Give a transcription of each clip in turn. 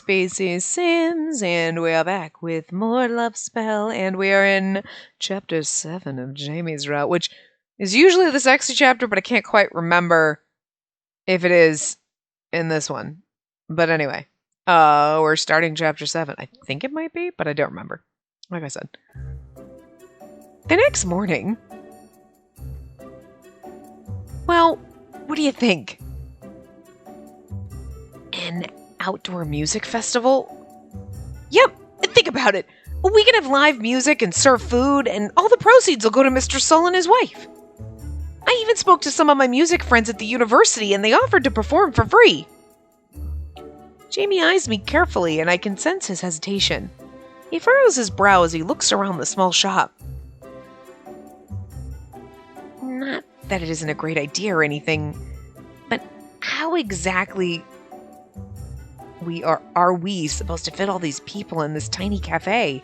Spacey Sims, and we are back with more Love Spell, and we are in Chapter 7 of Jamie's Route, which is usually the sexy chapter, but I can't quite remember if it is in this one. But anyway, we're starting Chapter 7. I think it might be, but I don't remember. Like I said. The next morning... Well, what do you think? An outdoor music festival? Yep, think about it. We can have live music and serve food, and all the proceeds will go to Mr. Sull and his wife. I even spoke to some of my music friends at the university, and they offered to perform for free. Jamie eyes me carefully, and I can sense his hesitation. He furrows his brow as he looks around the small shop. Not that it isn't a great idea or anything, but how exactly are we supposed to fit all these people in this tiny cafe?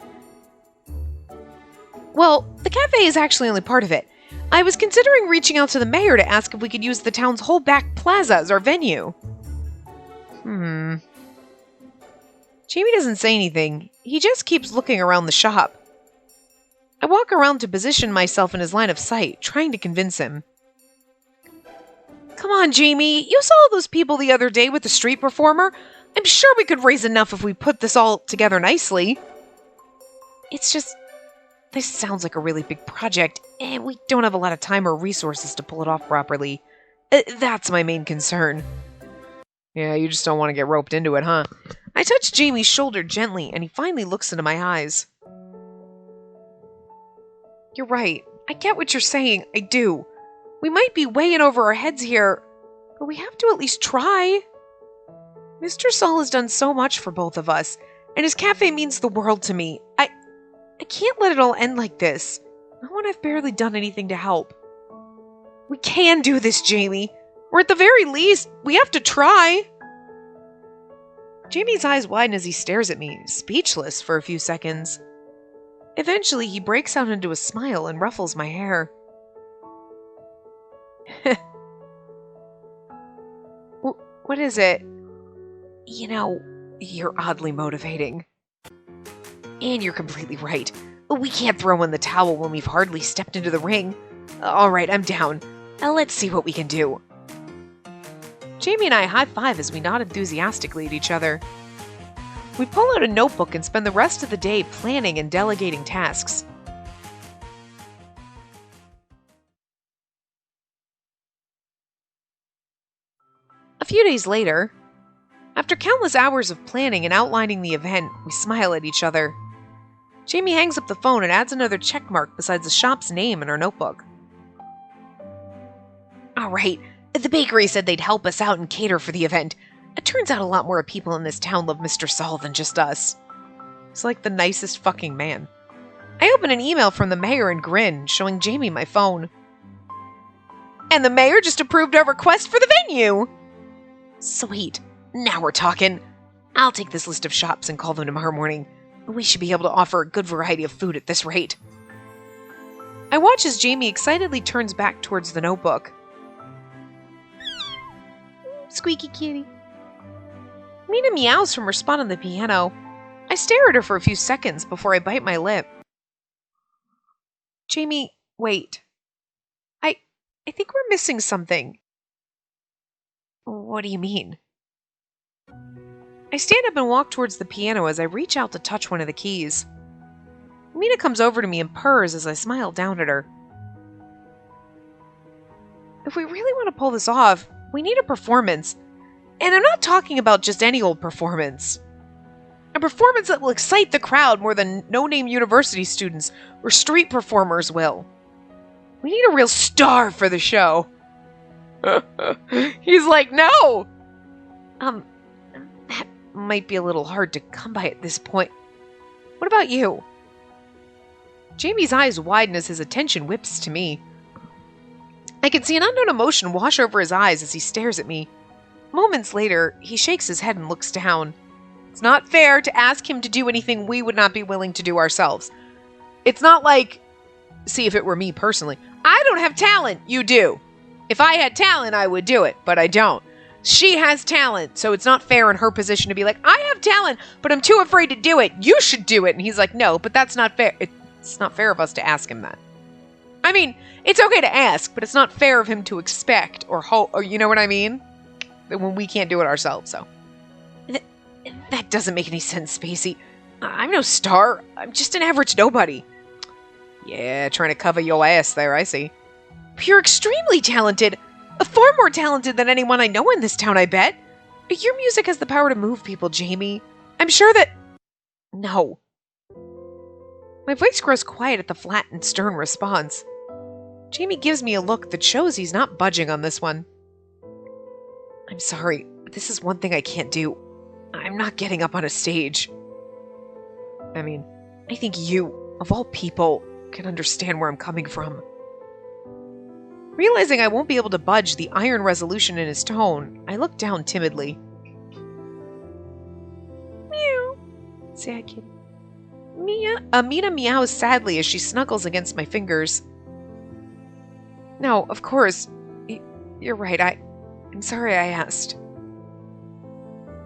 Well, the cafe is actually only part of it. I was considering reaching out to the mayor to ask if we could use the town's whole back plaza as our venue. Jamie doesn't say anything. He just keeps looking around the shop. I walk around to position myself in his line of sight, trying to convince him. Come on, Jamie. You saw those people the other day with the street performer. I'm sure we could raise enough if we put this all together nicely. It's just, this sounds like a really big project, and we don't have a lot of time or resources to pull it off properly. That's my main concern. Yeah, you just don't want to get roped into it, huh? I touch Jamie's shoulder gently, and he finally looks into my eyes. You're right. I get what you're saying. I do. We might be way in over our heads here, but we have to at least try. Mr. Sull has done so much for both of us, and his cafe means the world to me. I can't let it all end like this. Not when I've barely done anything to help. We can do this, Jamie. Or at the very least, we have to try. Jamie's eyes widen as he stares at me, speechless for a few seconds. Eventually, he breaks out into a smile and ruffles my hair. What is it? You know, you're oddly motivating. And you're completely right. We can't throw in the towel when we've hardly stepped into the ring. Alright, I'm down. Let's see what we can do. Jamie and I high-five as we nod enthusiastically at each other. We pull out a notebook and spend the rest of the day planning and delegating tasks. A few days later, after countless hours of planning and outlining the event, we smile at each other. Jamie hangs up the phone and adds another check mark besides the shop's name in our notebook. Alright, the bakery said they'd help us out and cater for the event. It turns out a lot more people in this town love Mr. Sull than just us. He's like the nicest fucking man. I open an email from the mayor and grin, showing Jamie my phone. And the mayor just approved our request for the venue! Sweet. Now we're talking. I'll take this list of shops and call them tomorrow morning. We should be able to offer a good variety of food at this rate. I watch as Jamie excitedly turns back towards the notebook. Squeaky kitty. Mina meows from her spot on the piano. I stare at her for a few seconds before I bite my lip. Jamie, wait. I think we're missing something. What do you mean? I stand up and walk towards the piano as I reach out to touch one of the keys. Mina comes over to me and purrs as I smile down at her. If we really want to pull this off, we need a performance. And I'm not talking about just any old performance. A performance that will excite the crowd more than no-name university students or street performers will. We need a real star for the show. He's like, no! That might be a little hard to come by at this point. What about you? Jamie's eyes widen as his attention whips to me. I can see an unknown emotion wash over his eyes as he stares at me. Moments later, he shakes his head and looks down. It's not fair to ask him to do anything we would not be willing to do ourselves. It's not like, see, if it were me personally, I don't have talent, you do. If I had talent, I would do it, but I don't. She has talent, so it's not fair in her position to be like, I have talent, but I'm too afraid to do it. You should do it. And he's like, no, but that's not fair. It's not fair of us to ask him that. I mean, it's okay to ask, but it's not fair of him to expect or hope, or you know what I mean? When we can't do it ourselves, so. That doesn't make any sense, Spacey. I'm no star. I'm just an average nobody. Yeah, trying to cover your ass there, I see. But you're extremely talented. Far more talented than anyone I know in this town, I bet. Your music has the power to move people, Jamie. I'm sure that... No. My voice grows quiet at the flat and stern response. Jamie gives me a look that shows he's not budging on this one. I'm sorry, but this is one thing I can't do. I'm not getting up on a stage. I mean, I think you, of all people, can understand where I'm coming from. Realizing I won't be able to budge the iron resolution in his tone, I look down timidly. Meow. Sad kitty. Mina meows sadly as she snuggles against my fingers. No, of course. You're right. I'm sorry I asked.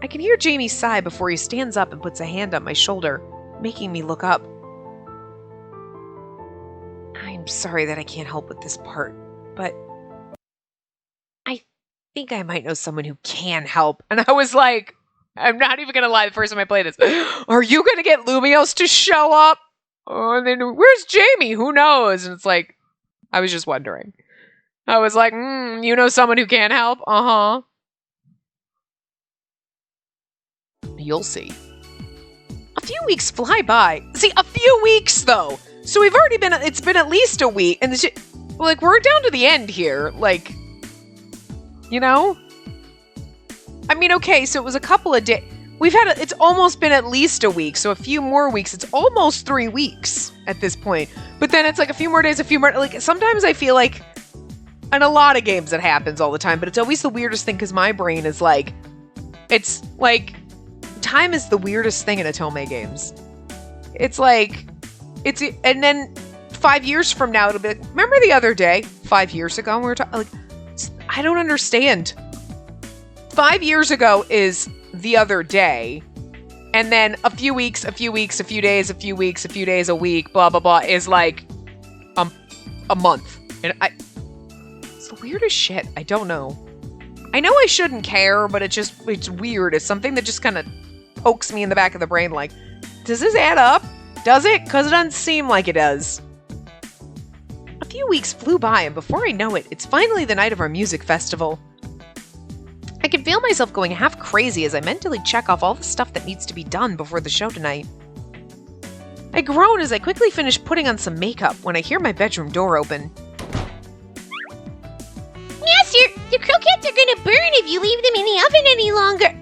I can hear Jamie sigh before he stands up and puts a hand on my shoulder, making me look up. I'm sorry that I can't help with this part, but I think I might know someone who can help. And I was like, I'm not even going to lie, the first time I played this, are you going to get Lumios to show up? Oh, and then where's Jamie? Who knows? And it's like, I was just wondering. I was like, you know someone who can help? Uh-huh. You'll see. A few weeks fly by. See, a few weeks, though. So we've already been, it's been at least a week. And like, we're down to the end here. Like, you know? I mean, okay, so it was a couple of days. It's almost been at least a week. So a few more weeks. It's almost 3 weeks at this point. But then it's like a few more days, a few more. Like, sometimes I feel like, in a lot of games it happens all the time, but it's always the weirdest thing because my brain is like, it's like, time is the weirdest thing in Atome games. It's like, and then 5 years from now, it'll be like, remember the other day, 5 years ago, when we were talking, like, I don't understand. 5 years ago is the other day, and then a few weeks, a few weeks, a few days, a few weeks, a few days, a week, blah, blah, blah, is like, a month. And it's the weirdest shit. I don't know. I know I shouldn't care, but it's weird. It's something that just kind of pokes me in the back of the brain like, does this add up? Does it? Because it doesn't seem like it does. A few weeks flew by, and before I know it, it's finally the night of our music festival. I can feel myself going half crazy as I mentally check off all the stuff that needs to be done before the show tonight. I groan as I quickly finish putting on some makeup when I hear my bedroom door open. Master, the croquettes are gonna burn if you leave them in the oven any longer.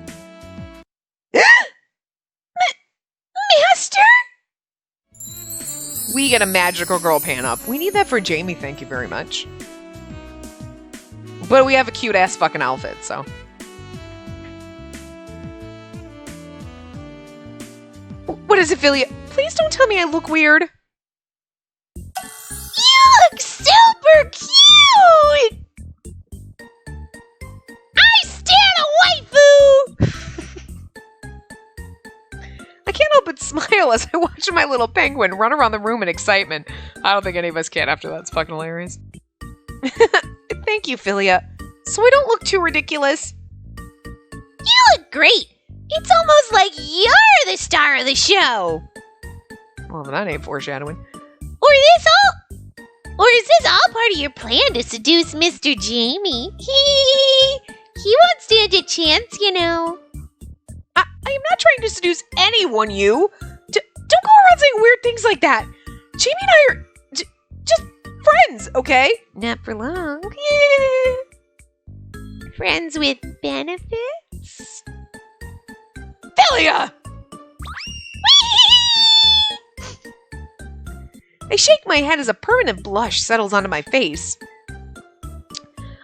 Master? We get a magical girl pan up. We need that for Jamie, thank you very much. But we have a cute ass fucking outfit, so. What is it, Philia? Please don't tell me I look weird. You look super cute! I stand a waifu! I can't help but smile as I watch my little penguin run around the room in excitement. I don't think any of us can after that. It's fucking hilarious. Thank you, Philia. So I don't look too ridiculous. You look great! It's almost like you're the star of the show! Well, that ain't foreshadowing. Or is this all part of your plan to seduce Mr. Jamie? He won't stand a chance, you know. I am not trying to seduce anyone, you. Don't go around saying weird things like that. Jamie and I are just friends, okay? Not for long. Friends with benefits? Philia! I shake my head as a permanent blush settles onto my face.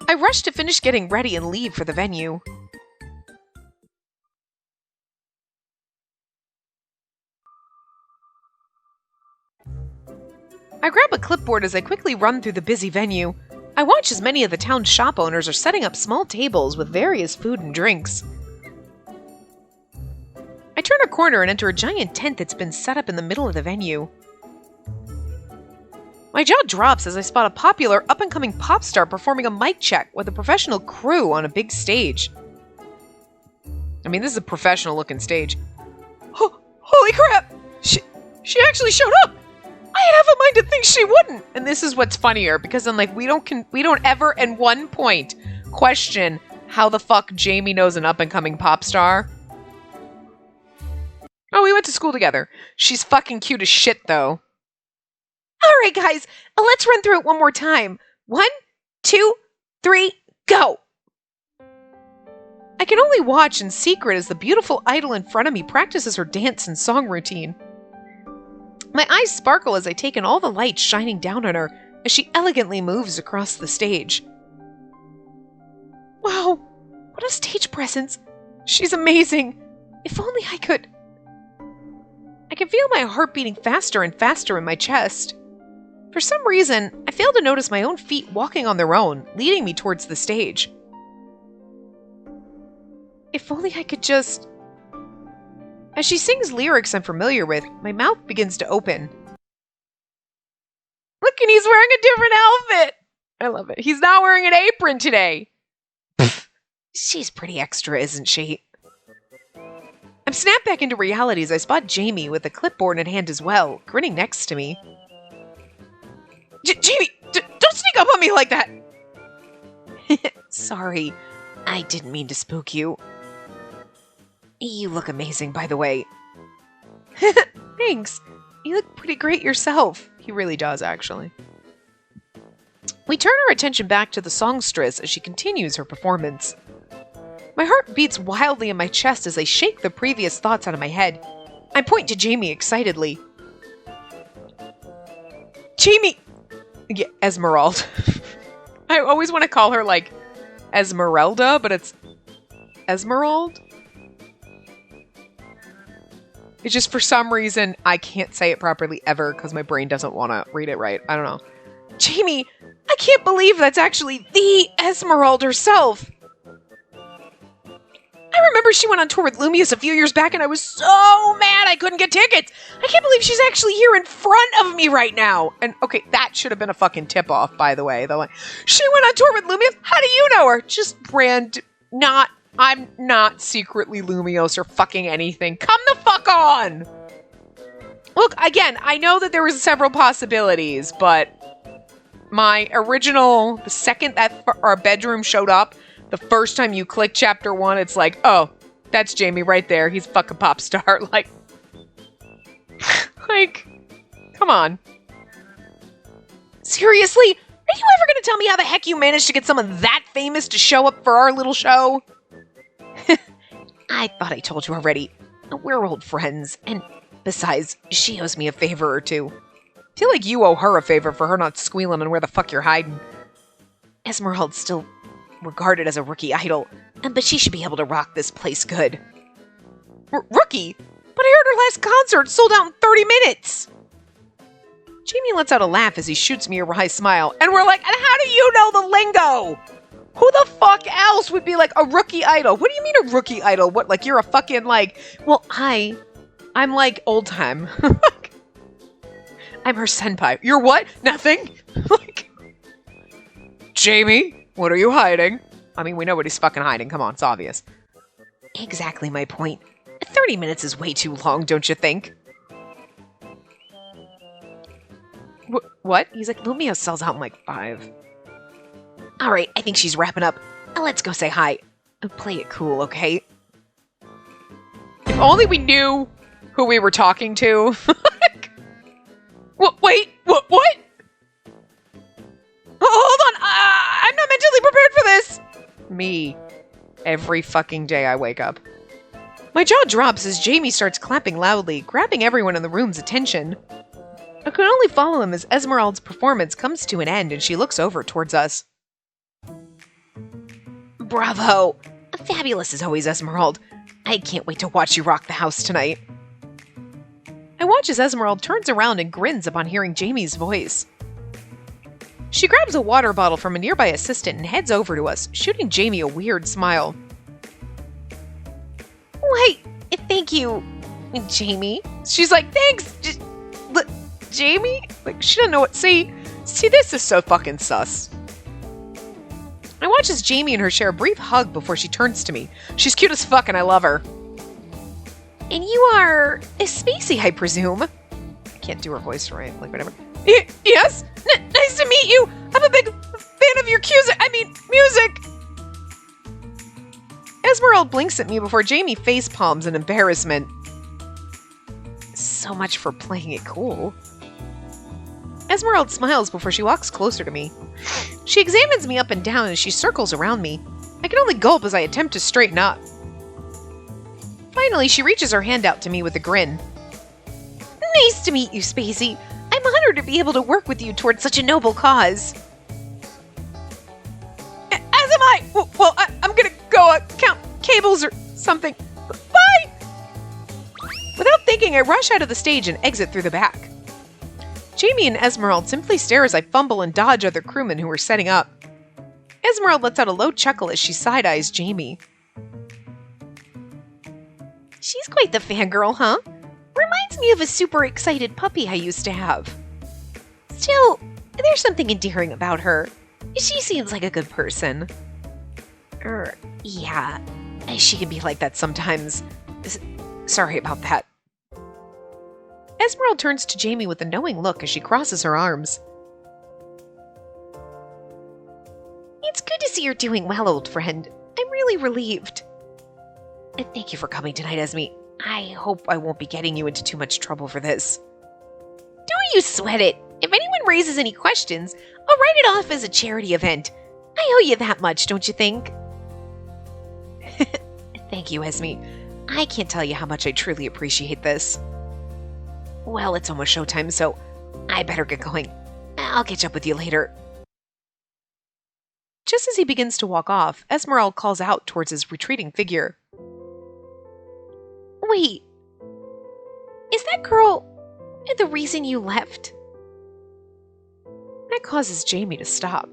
I rush to finish getting ready and leave for the venue. I grab a clipboard as I quickly run through the busy venue. I watch as many of the town's shop owners are setting up small tables with various food and drinks. I turn a corner and enter a giant tent that's been set up in the middle of the venue. My jaw drops as I spot a popular up-and-coming pop star performing a mic check with a professional crew on a big stage. I mean, this is a professional-looking stage. Oh, holy crap! She actually showed up! I had half a mind to think she wouldn't! And this is what's funnier, because I'm like, we don't ever at one point question how the fuck Jamie knows an up-and-coming pop star. Oh, we went to school together. She's fucking cute as shit, though. Alright, guys, let's run through it one more time. 1, 2, 3, go! I can only watch in secret as the beautiful idol in front of me practices her dance and song routine. My eyes sparkle as I take in all the light shining down on her as she elegantly moves across the stage. Wow, what a stage presence! She's amazing! If only I could... I can feel my heart beating faster and faster in my chest. For some reason, I fail to notice my own feet walking on their own, leading me towards the stage. If only I could just... As she sings lyrics I'm familiar with, my mouth begins to open. Look, and he's wearing a different outfit! I love it. He's not wearing an apron today! She's pretty extra, isn't she? I'm snapped back into reality as I spot Jamie with a clipboard in hand as well, grinning next to me. Jamie, don't sneak up on me like that! Sorry, I didn't mean to spook you. You look amazing, by the way. Thanks. You look pretty great yourself. He really does, actually. We turn our attention back to the songstress as she continues her performance. My heart beats wildly in my chest as I shake the previous thoughts out of my head. I point to Jamie excitedly. Jamie! Yeah, Esmeralda. I always want to call her, like, Esmeralda, but it's Esmeralda? It's just for some reason I can't say it properly ever because my brain doesn't want to read it right. I don't know. Jamie, I can't believe that's actually the Esmeralda herself. I remember she went on tour with Lumius a few years back and I was so mad I couldn't get tickets. I can't believe she's actually here in front of me right now. And okay, that should have been a fucking tip-off, by the way. Though, she went on tour with Lumius? How do you know her? Just I'm not secretly Lumios or fucking anything. Come the fuck on! Look, again, I know that there was several possibilities, but my original, the second that our bedroom showed up, the first time you click chapter 1, it's like, oh, that's Jamie right there. He's a fucking pop star. Like, come on. Seriously? Are you ever going to tell me how the heck you managed to get someone that famous to show up for our little show? I thought I told you already. We're old friends, and besides, she owes me a favor or two. I feel like you owe her a favor for her not squealing on where the fuck you're hiding. Esmeralda's still regarded as a rookie idol, but she should be able to rock this place good. Rookie? But I heard her last concert sold out in 30 minutes! Jamie lets out a laugh as he shoots me a wry smile, and we're like, and how do you know the lingo? Who the fuck else would be like a rookie idol? What do you mean a rookie idol? What, like you're a fucking like, well, I'm like old time. I'm her senpai. You're what? Nothing? Like, Jamie, what are you hiding? I mean, we know what he's fucking hiding. Come on, it's obvious. Exactly my point. 30 minutes is way too long, don't you think? What? He's like, Lumia sells out in like 5. Alright, I think she's wrapping up. Let's go say hi. Play it cool, okay? If only we knew who we were talking to. Wait, what? Hold on, I'm not mentally prepared for this! Me. Every fucking day I wake up. My jaw drops as Jamie starts clapping loudly, grabbing everyone in the room's attention. I can only follow him as Esmeralda's performance comes to an end and she looks over towards us. Bravo! Fabulous as always, Esmeralda. I can't wait to watch you rock the house tonight. I watch as Esmeralda turns around and grins upon hearing Jamie's voice. She grabs a water bottle from a nearby assistant and heads over to us, shooting Jamie a weird smile. Why, thank you, Jamie. She's like, thanks, Jamie? Like, she doesn't know what... See, this is so fucking sus. I watch as Jamie and her share a brief hug before she turns to me. She's cute as fuck and I love her. And you are a Spacey, I presume. I can't do her voice right, like whatever. Yes? Nice to meet you! I'm a big fan of your music! Esmeralda blinks at me before Jamie face palms in embarrassment. So much for playing it cool. Esmeralda smiles before she walks closer to me. She examines me up and down as she circles around me. I can only gulp as I attempt to straighten up. Finally, she reaches her hand out to me with a grin. Nice to meet you, Spacey. I'm honored to be able to work with you towards such a noble cause. As am I! Well, I'm gonna go count cables or something. Bye! Without thinking, I rush out of the stage and exit through the back. Jamie and Esmeralda simply stare as I fumble and dodge other crewmen who are setting up. Esmeralda lets out a low chuckle as she side-eyes Jamie. She's quite the fangirl, huh? Reminds me of a super excited puppy I used to have. Still, there's something endearing about her. She seems like a good person. Yeah, she can be like that sometimes. Sorry about that. Esmeralda turns to Jamie with a knowing look as she crosses her arms. It's good to see you're doing well, old friend. I'm really relieved. Thank you for coming tonight, Esme. I hope I won't be getting you into too much trouble for this. Don't you sweat it. If anyone raises any questions, I'll write it off as a charity event. I owe you that much, don't you think? Thank you, Esme. I can't tell you how much I truly appreciate this. Well, it's almost showtime, so I better get going. I'll catch up with you later. Just as he begins to walk off, Esmeralda calls out towards his retreating figure. Wait, is that girl the reason you left? That causes Jamie to stop.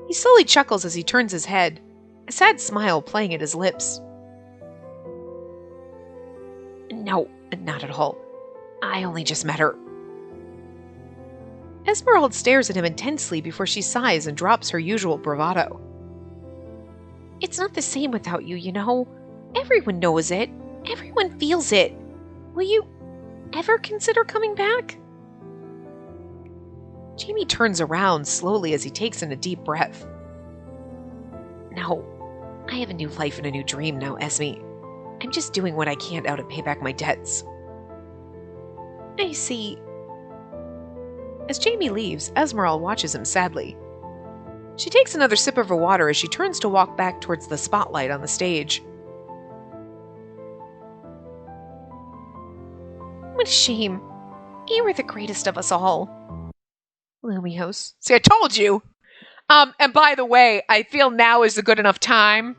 He slowly chuckles as he turns his head, a sad smile playing at his lips. No, not at all. I only just met her. Esmeralda stares at him intensely before she sighs and drops her usual bravado. It's not the same without you, you know. Everyone knows it. Everyone feels it. Will you ever consider coming back? Jamie turns around slowly as he takes in a deep breath. No, I have a new life and a new dream now, Esme. I'm just doing what I can now to pay back my debts. I see. As Jamie leaves, Esmeralda watches him sadly. She takes another sip of her water as she turns to walk back towards the spotlight on the stage. What a shame. You were the greatest of us all. Lumios. See, I told you! And by the way, I feel now is a good enough time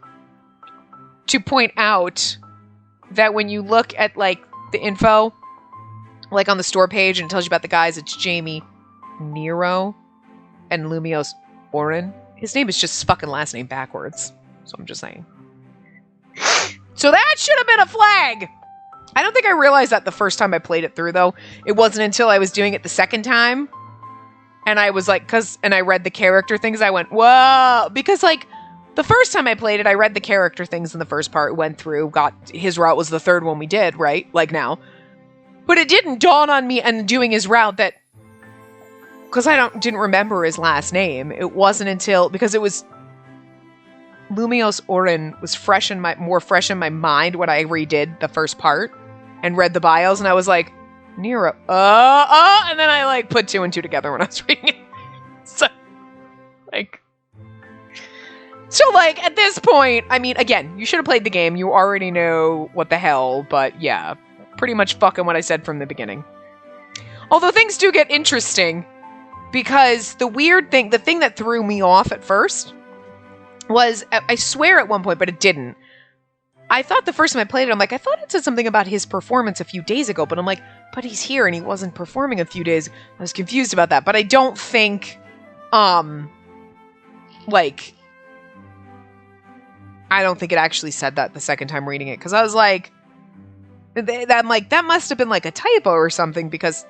to point out that when you look at, like, the info, like on the store page and it tells you about the guys, it's Jamie Nero and Lumios Oren. His name is just fucking last name backwards. So I'm just saying. So that should have been a flag! I don't think I realized that the first time I played it through, though. It wasn't until I was doing it the second time. And I was like, and I read the character things, I went, whoa! Because, like, the first time I played it, I read the character things in the first part, went through, his route was the third one we did, right? Like now. But it didn't dawn on me and doing his route that, because I didn't remember his last name. It wasn't until, because it was, Lumios Oren was more fresh in my mind when I redid the first part and read the bios, and I was like, Nero, and then I, like, put two and two together when I was reading it. So, at this point, I mean, again, you should have played the game. You already know what the hell, but yeah, pretty much fucking what I said from the beginning. Although things do get interesting, because the thing that threw me off at first was, I swear at one point, but it didn't. I thought the first time I played it, I'm like, I thought it said something about his performance a few days ago, but I'm like, but he's here and he wasn't performing a few days. I was confused about that, but I don't think, Like, I don't think it actually said that the second time reading it, because I was like, that must have been like a typo or something, because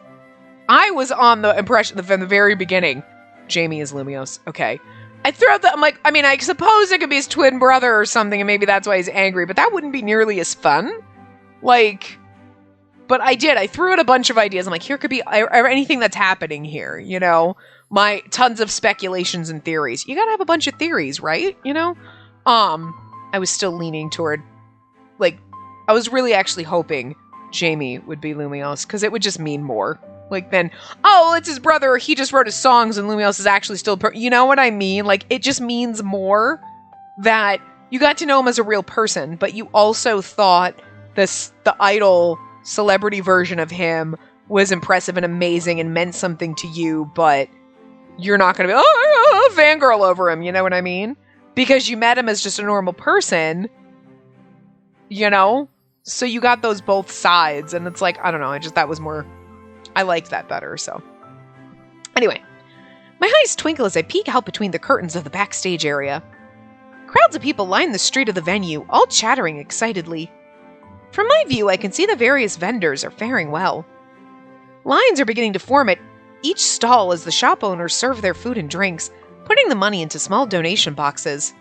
I was on the impression that from the very beginning, Jamie is Lumios. Okay. I threw out I'm like, I mean, I suppose it could be his twin brother or something, and maybe that's why he's angry, but that wouldn't be nearly as fun. Like, but I threw out a bunch of ideas. I'm like, here could be anything that's happening here, you know? My tons of speculations and theories. You gotta have a bunch of theories, right? You know? I was still leaning toward, like, I was really actually hoping Jamie would be Lumios, because it would just mean more. Like, then, oh, it's his brother, he just wrote his songs, and Lumios is actually still, you know what I mean? Like, it just means more that you got to know him as a real person, but you also thought the idol celebrity version of him was impressive and amazing and meant something to you, but you're not going to be, oh, fangirl over him, you know what I mean? Because you met him as just a normal person, you know? So you got those both sides, and it's like, I don't know, that was more, I liked that better, so. Anyway, my eyes twinkle as I peek out between the curtains of the backstage area. Crowds of people line the street of the venue, all chattering excitedly. From my view, I can see the various vendors are faring well. Lines are beginning to form at each stall as the shop owners serve their food and drinks, putting the money into small donation boxes.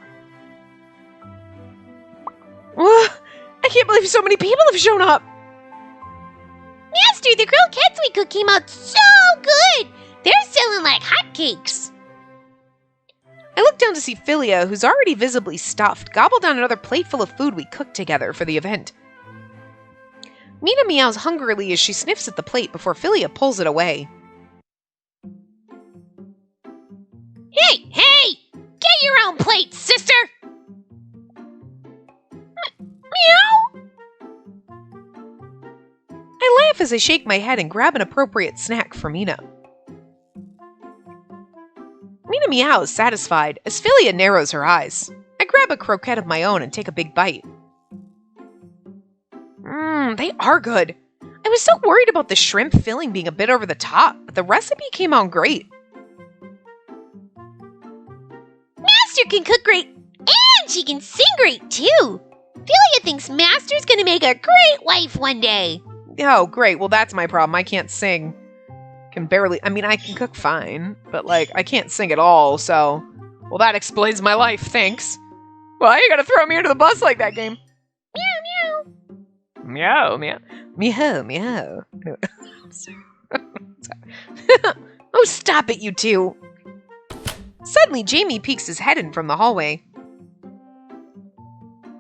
I can't believe so many people have shown up! Master, the grilled cats we cooked came out so good! They're selling like hotcakes! I look down to see Philia, who's already visibly stuffed, gobble down another plateful of food we cooked together for the event. Mina meows hungrily as she sniffs at the plate before Philia pulls it away. Hey! Get your own plate, sister! Meow! I laugh as I shake my head and grab an appropriate snack for Mina. Mina meows, satisfied, as Philia narrows her eyes. I grab a croquette of my own and take a big bite. They are good. I was so worried about the shrimp filling being a bit over the top, but the recipe came out great. Master can cook great, and she can sing great, too! Philia thinks Master's gonna make a great wife one day. Oh, great. Well, that's my problem. I can't sing. I can cook fine, but, like, I can't sing at all, so... Well, that explains my life, thanks. Why you gotta throw me under the bus like that, game? Meow, meow. Meow, meow. Oh, stop it, you two. Suddenly, Jamie peeks his head in from the hallway.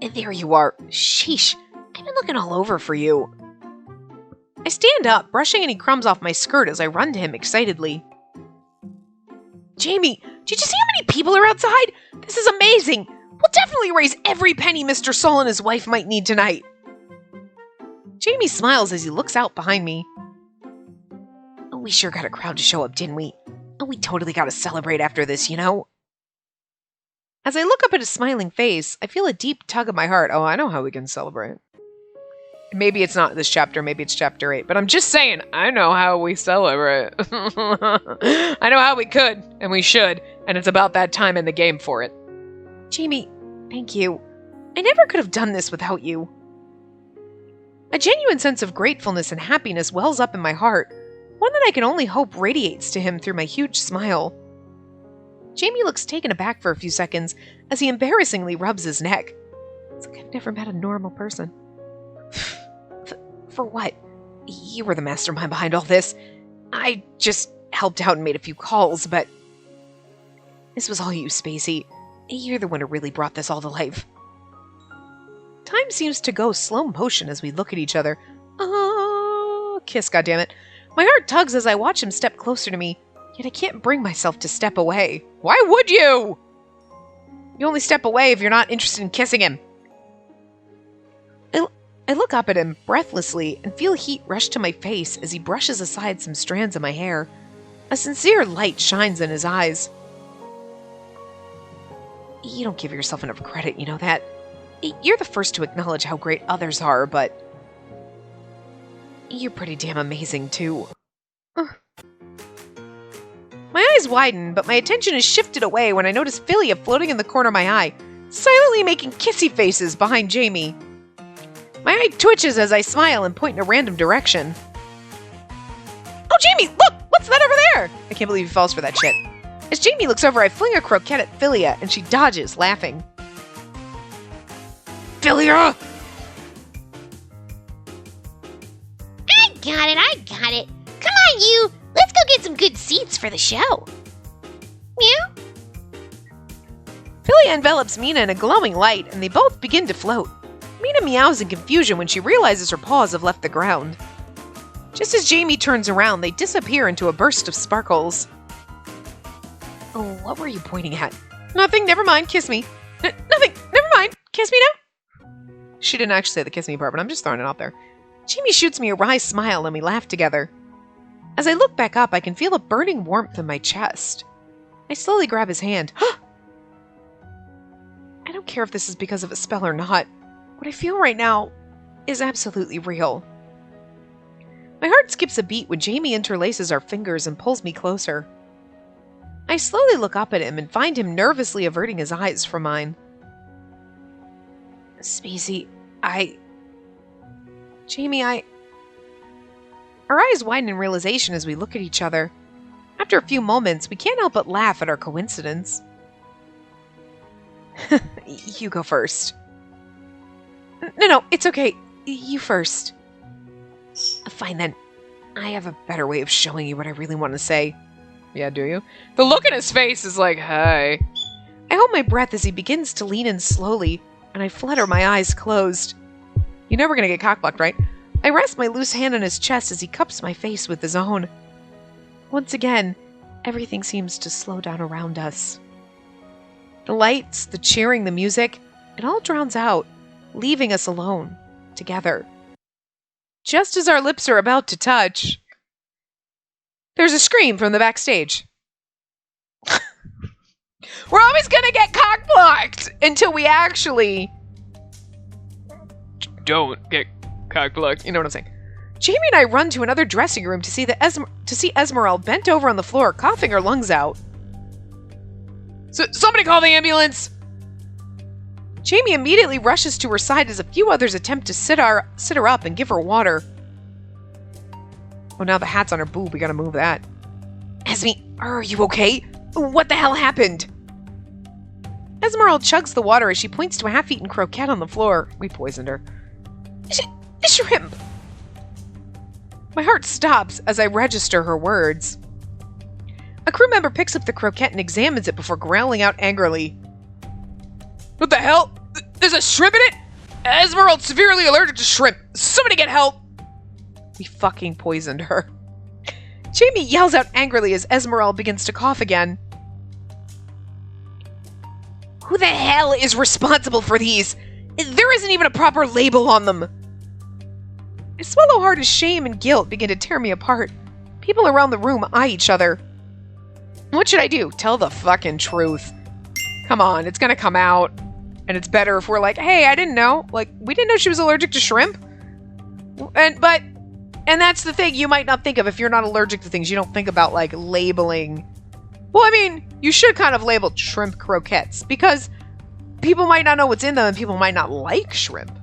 And there you are. Sheesh, I've been looking all over for you. I stand up, brushing any crumbs off my skirt as I run to him excitedly. Jamie, did you see how many people are outside? This is amazing. We'll definitely raise every penny Mr. Sol and his wife might need tonight. Jamie smiles as he looks out behind me. Oh, we sure got a crowd to show up, didn't we? Oh, we totally got to celebrate after this, you know? As I look up at his smiling face, I feel a deep tug at my heart. Oh, I know how we can celebrate. Maybe it's not this chapter, maybe it's chapter 8, but I'm just saying, I know how we celebrate. I know how we could, and we should, and it's about that time in the game for it. Jamie, thank you. I never could have done this without you. A genuine sense of gratefulness and happiness wells up in my heart, one that I can only hope radiates to him through my huge smile. Jamie looks taken aback for a few seconds as he embarrassingly rubs his neck. It's like I've never met a normal person. For what? You were the mastermind behind all this. I just helped out and made a few calls, but... This was all you, Spacey. You're the one who really brought this all to life. Time seems to go slow motion as we look at each other. Oh, kiss, goddammit. My heart tugs as I watch him step closer to me, yet I can't bring myself to step away. Why would you? You only step away if you're not interested in kissing him. I look up at him breathlessly and feel heat rush to my face as he brushes aside some strands of my hair. A sincere light shines in his eyes. You don't give yourself enough credit, you know that? You're the first to acknowledge how great others are, but... You're pretty damn amazing, too. My eyes widen, but my attention is shifted away when I notice Philia floating in the corner of my eye, silently making kissy faces behind Jamie. My eye twitches as I smile and point in a random direction. Oh, Jamie, look! What's that over there? I can't believe he falls for that shit. As Jamie looks over, I fling a croquette at Philia, and she dodges, laughing. Philia! I got it. Come on, you. Let's go get some good seats for the show. Meow. Philia envelops Mina in a glowing light, and they both begin to float. Mina meows in confusion when she realizes her paws have left the ground. Just as Jamie turns around, they disappear into a burst of sparkles. Oh, what were you pointing at? Nothing, never mind, kiss me. Nothing, never mind, kiss me now. She didn't actually say the kiss me part, but I'm just throwing it out there. Jamie shoots me a wry smile and we laugh together. As I look back up, I can feel a burning warmth in my chest. I slowly grab his hand. I don't care if this is because of a spell or not. What I feel right now is absolutely real. My heart skips a beat when Jamie interlaces our fingers and pulls me closer. I slowly look up at him and find him nervously averting his eyes from mine. Spacey, Jamie, Our eyes widen in realization as we look at each other. After a few moments, we can't help but laugh at our coincidence. You go first. No, it's okay. You first. Fine then. I have a better way of showing you what I really want to say. Yeah, do you? The look in his face is like, hey. I hold my breath as he begins to lean in slowly, and I flutter my eyes closed. You're never gonna get cockblocked, right? I rest my loose hand on his chest as he cups my face with his own. Once again, everything seems to slow down around us. The lights, the cheering, the music, it all drowns out, leaving us alone, together. Just as our lips are about to touch, there's a scream from the backstage. We're always gonna get cockblocked until we actually don't get cockblocked. You know what I'm saying? Jamie and I run to another dressing room to see Esmeralda bent over on the floor, coughing her lungs out. So somebody call the ambulance! Jamie immediately rushes to her side as a few others attempt to sit her up and give her water. Oh, now the hat's on her boob. We gotta move that. Esme, are you okay? What the hell happened? Esmeralda chugs the water as she points to a half-eaten croquette on the floor. We poisoned her. Shrimp! My heart stops as I register her words. A crew member picks up the croquette and examines it before growling out angrily. What the hell? There's a shrimp in it? Esmeralda's severely allergic to shrimp. Somebody get help! We fucking poisoned her. Jamie yells out angrily as Esmeralda begins to cough again. Who the hell is responsible for these? There isn't even a proper label on them. I swallow hard as shame and guilt begin to tear me apart. People around the room eye each other. What should I do? Tell the fucking truth. Come on, it's gonna come out. And it's better if we're like, hey, I didn't know. Like, we didn't know she was allergic to shrimp. And that's the thing you might not think of if you're not allergic to things. You don't think about, like, labeling. Well, I mean, you should kind of label shrimp croquettes. Because people might not know what's in them and people might not like shrimp.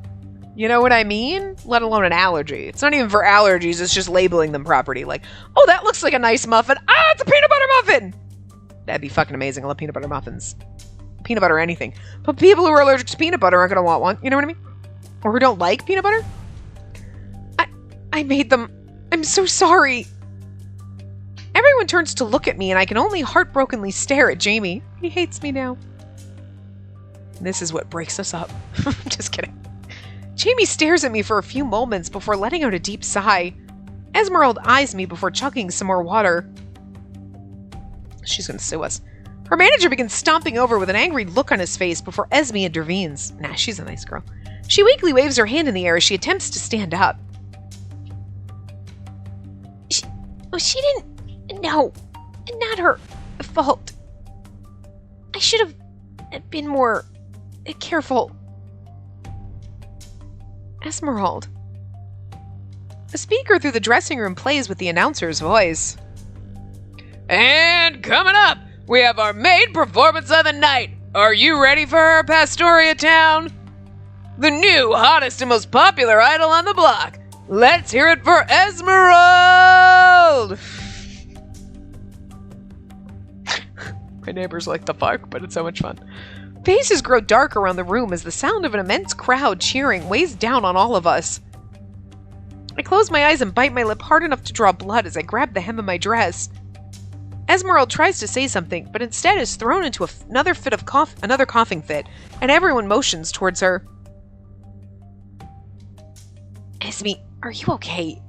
You know what I mean? Let alone an allergy. It's not even for allergies. It's just labeling them properly. Like, oh, that looks like a nice muffin. Ah, it's a peanut butter muffin. That'd be fucking amazing. I love peanut butter muffins. Peanut butter anything. But people who are allergic to peanut butter aren't going to want one. You know what I mean? Or who don't like peanut butter. I made them. I'm so sorry. Everyone turns to look at me and I can only heartbrokenly stare at Jamie. He hates me now. This is what breaks us up. Just kidding. Jamie stares at me for a few moments before letting out a deep sigh. Esmeralda eyes me before chugging some more water. She's going to sue us. Her manager begins stomping over with an angry look on his face before Esme intervenes. Nah, she's a nice girl. She weakly waves her hand in the air as she attempts to stand up. She didn't... No, not her fault. I should have been more careful. Esmeralda. A speaker through the dressing room plays with the announcer's voice. And And coming up, we have our main performance of the night. Are you ready for her, Pastoria Town? The new, hottest, and most popular idol on the block. Let's hear it for Esmeralda! My neighbors like the fuck, but it's so much fun. Faces grow dark around the room as the sound of an immense crowd cheering weighs down on all of us. I close my eyes and bite my lip hard enough to draw blood as I grab the hem of my dress. Esmeralda tries to say something, but instead is thrown into another coughing fit, and everyone motions towards her. Esme, are you okay?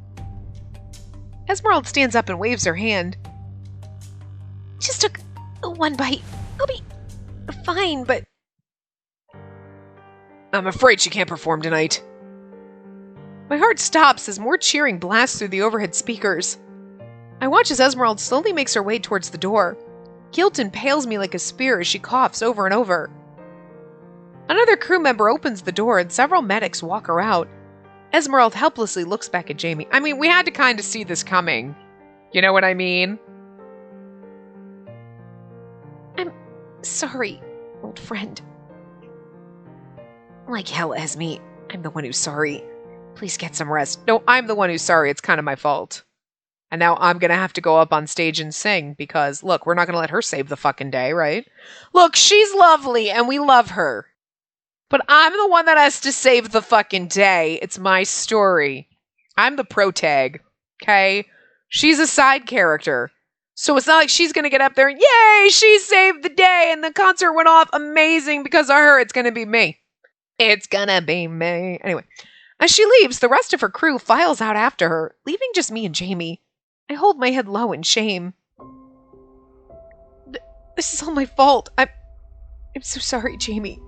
Esmeralda stands up and waves her hand. Just took one bite. I'll be fine, but... I'm afraid she can't perform tonight. My heart stops as more cheering blasts through the overhead speakers. I watch as Esmeralda slowly makes her way towards the door. Guilt impales me like a spear as she coughs over and over. Another crew member opens the door and several medics walk her out. Esmeralda helplessly looks back at Jamie. I mean, we had to kind of see this coming. You know what I mean? I'm sorry, old friend. Like hell, Esme. I'm the one who's sorry. Please get some rest. No, I'm the one who's sorry. It's kind of my fault. And now I'm going to have to go up on stage and sing because, look, we're not going to let her save the fucking day, right? Look, she's lovely and we love her. But I'm the one that has to save the fucking day. It's my story. I'm the protag, okay? She's a side character. So it's not like she's going to get up there and, yay, she saved the day and the concert went off amazing because of her. It's going to be me. It's going to be me. Anyway, as she leaves, the rest of her crew files out after her, leaving just me and Jamie. I hold my head low in shame. This is all my fault. I'm so sorry, Jamie.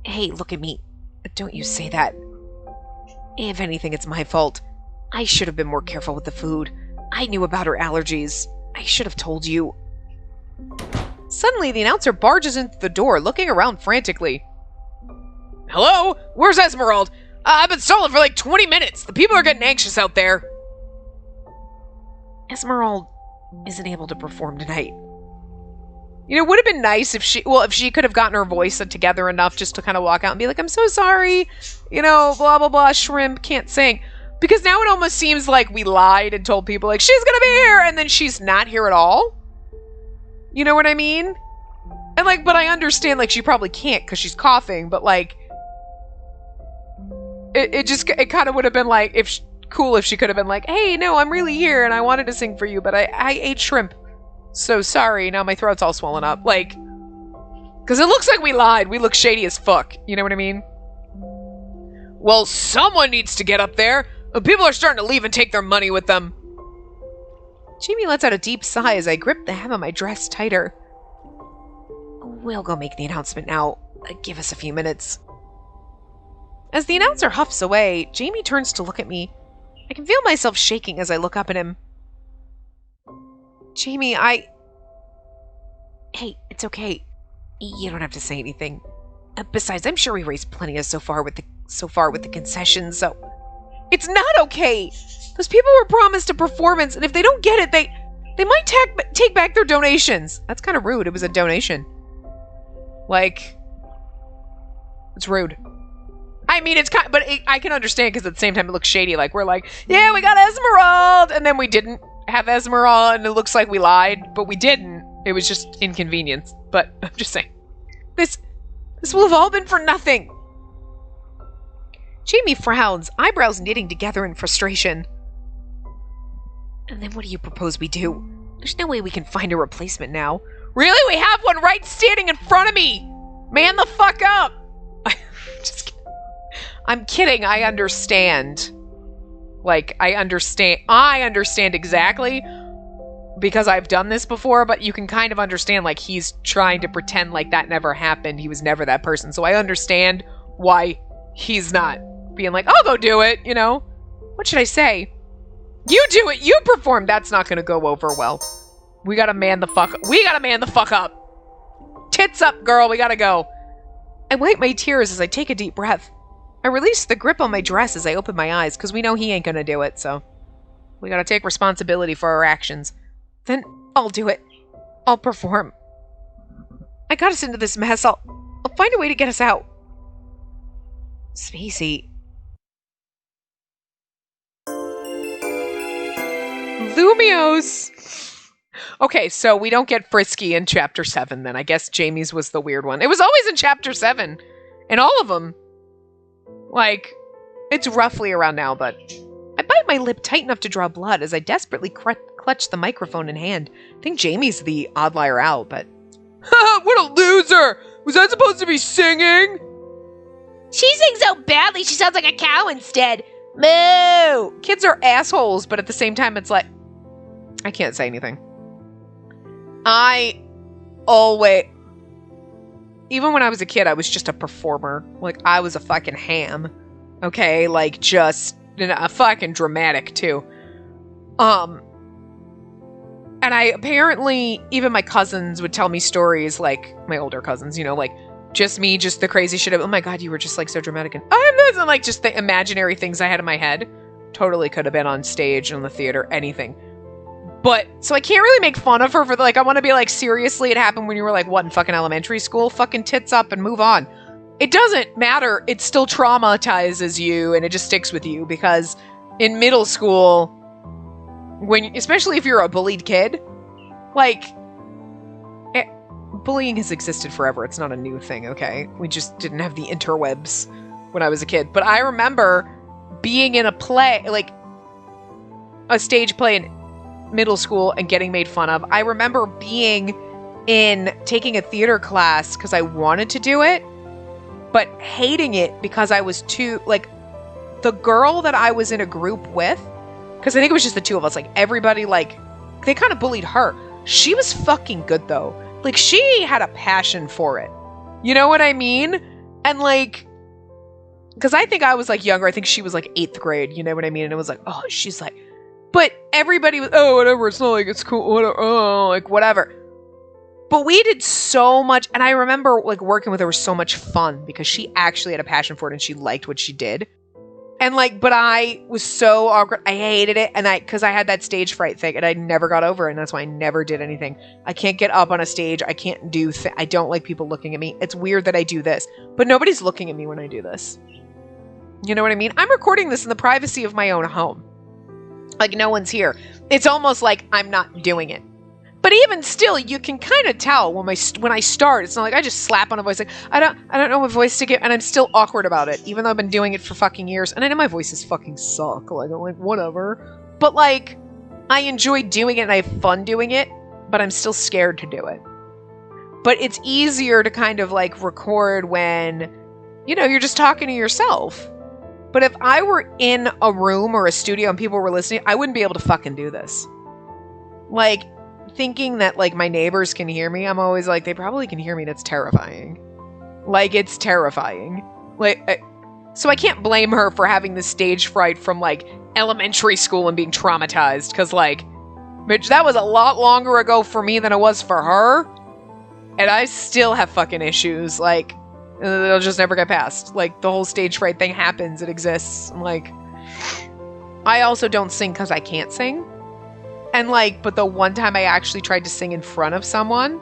Hey, look at me. Don't you say that. If anything, it's my fault. I should have been more careful with the food. I knew about her allergies. I should have told you. Suddenly, the announcer barges into the door, looking around frantically. Hello? Where's Esmeralda? I've been stalling for like 20 minutes. The people are getting anxious out there. Esmeralda isn't able to perform tonight. You know, it would have been nice if she could have gotten her voice together enough just to kind of walk out and be like, I'm so sorry, you know, blah, blah, blah, shrimp, can't sing. Because now it almost seems like we lied and told people, like, she's gonna be here, and then she's not here at all. You know what I mean? And, like, but I understand, like, she probably can't because she's coughing, but, like, it kind of would have been, like, cool if she could have been like, hey, no, I'm really here, and I wanted to sing for you, but I ate shrimp. So sorry, now my throat's all swollen up. Like, because it looks like we lied. We look shady as fuck. You know what I mean? Well, someone needs to get up there. People are starting to leave and take their money with them. Jamie lets out a deep sigh as I grip the hem of my dress tighter. We'll go make the announcement now. Give us a few minutes. As the announcer huffs away, Jamie turns to look at me. I can feel myself shaking as I look up at him. Jamie, Hey, it's okay. You don't have to say anything. Besides, I'm sure we raised plenty so far with the concessions, so... It's not okay! Those people were promised a performance, and if they don't get it, they might take back their donations. That's kind of rude. It was a donation. Like... It's rude. I mean, it's kind of... But I can understand, because at the same time, it looks shady. Like, we're like, yeah, we got Esmeralda! And then we didn't have Esmeralda, and it looks like we lied, but we didn't. It was just inconvenience. But I'm just saying, this will have all been for nothing. Jamie frowns, eyebrows knitting together in frustration. And then what do you propose we do? There's no way we can find a replacement now. Really? We have one right standing in front of me! Man the fuck up! Just kidding. I'm kidding, I understand. Like, I understand exactly because I've done this before, but you can kind of understand, like, he's trying to pretend like that never happened. He was never that person. So I understand why he's not being like, I'll go do it, you know? What should I say? You do it! You perform! That's not gonna go over well. We gotta man the fuck up. Tits up, girl, we gotta go. I wipe my tears as I take a deep breath. I release the grip on my dress as I open my eyes, because we know he ain't gonna do it, so... We gotta take responsibility for our actions. Then I'll do it. I'll perform. I got us into this mess. I'll find a way to get us out. Spacey. Lumios! Okay, so we don't get Frisky in Chapter 7 then. I guess Jamie's was the weird one. It was always in Chapter 7. In all of them. Like, it's roughly around now, but... I bite my lip tight enough to draw blood as I desperately clutch the microphone in hand. I think Jamie's the odd liar out, but... What a loser! Was that supposed to be singing? She sings so badly, she sounds like a cow instead. Moo! Kids are assholes, but at the same time, it's like... I can't say anything. I always... Even when I was a kid, I was just a performer. Like, I was a fucking ham. Okay? Like, just... a fucking dramatic, too. And I apparently... Even my cousins would tell me stories, like... My older cousins, you know, like... Just me, just the crazy shit of... Oh my god, you were just, like, so dramatic. And I'm not... Like, just the imaginary things I had in my head. Totally could have been on stage, in the theater, anything. But, so I can't really make fun of her for, like, I want to be like, seriously, it happened when you were, like, what, in fucking elementary school? Fucking tits up and move on. It doesn't matter. It still traumatizes you, and it just sticks with you, because in middle school, when, especially if you're a bullied kid, like, bullying has existed forever. It's not a new thing, okay? We just didn't have the interwebs when I was a kid. But I remember being in a play, like, a stage play in middle school and getting made fun of. I remember taking a theater class because I wanted to do it, but hating it because I was too, like, the girl that I was in a group with, because I think it was just the two of us, like, everybody, like, they kind of bullied her. She was fucking good, though. Like, she had a passion for it. You know what I mean? And, like, because I think I was, like, younger. I think she was, like, 8th grade. You know what I mean? And it was like, oh, she's like, but everybody was, oh, whatever, it's not like it's cool, whatever, oh, like, whatever. But we did so much, and I remember, like, working with her was so much fun, because she actually had a passion for it, and she liked what she did. And, like, but I was so awkward, I hated it, and because I had that stage fright thing, and I never got over it, and that's why I never did anything. I can't get up on a stage, I can't do, I don't like people looking at me. It's weird that I do this, but nobody's looking at me when I do this. You know what I mean? I'm recording this in the privacy of my own home. Like, no one's here. It's almost like I'm not doing it. But even still, you can kind of tell when I start. It's not like I just slap on a voice. Like, I don't know what voice to get, and I'm still awkward about it, even though I've been doing it for fucking years. And I know my voices fucking suck. Like, I'm like, whatever. But, like, I enjoy doing it, and I have fun doing it, but I'm still scared to do it. But it's easier to kind of, like, record when, you know, you're just talking to yourself. But if I were in a room or a studio and people were listening, I wouldn't be able to fucking do this. Like, thinking that, like, my neighbors can hear me, I'm always like, they probably can hear me. That's terrifying. Like, it's terrifying. Like, so I can't blame her for having this stage fright from, like, elementary school and being traumatized. Because, like, bitch, that was a lot longer ago for me than it was for her. And I still have fucking issues. Like, they'll just never get past. Like, the whole stage fright thing happens. It exists. I'm like, I also don't sing because I can't sing. And, like, but the one time I actually tried to sing in front of someone,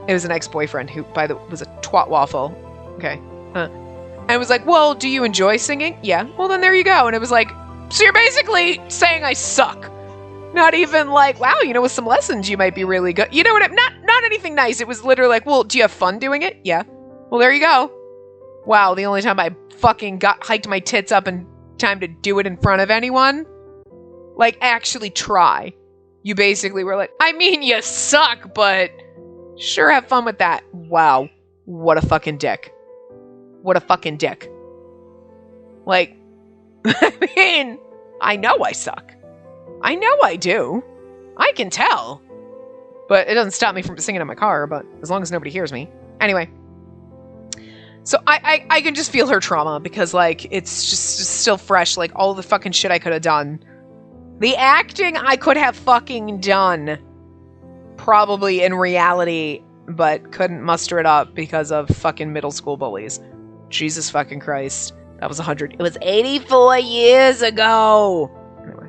it was an ex-boyfriend who, was a twat waffle. Okay. And was like, well, do you enjoy singing? Yeah. Well, then there you go. And it was like, so you're basically saying I suck. Not even like, wow, you know, with some lessons you might be really good. You know what? Not anything nice. It was literally like, well, do you have fun doing it? Yeah. Well, there you go. Wow, the only time I fucking hiked my tits up in time to do it in front of anyone. Like, actually try. You basically were like, I mean, you suck, but sure, have fun with that. Wow. What a fucking dick. What a fucking dick. Like, I mean, I know I suck. I know I do. I can tell. But it doesn't stop me from singing in my car, but as long as nobody hears me. Anyway. So I can just feel her trauma because, like, it's just still fresh. Like, all the fucking shit I could have done. The acting I could have fucking done. Probably in reality, but couldn't muster it up because of fucking middle school bullies. Jesus fucking Christ. That was 100. It was 84 years ago. Anyway.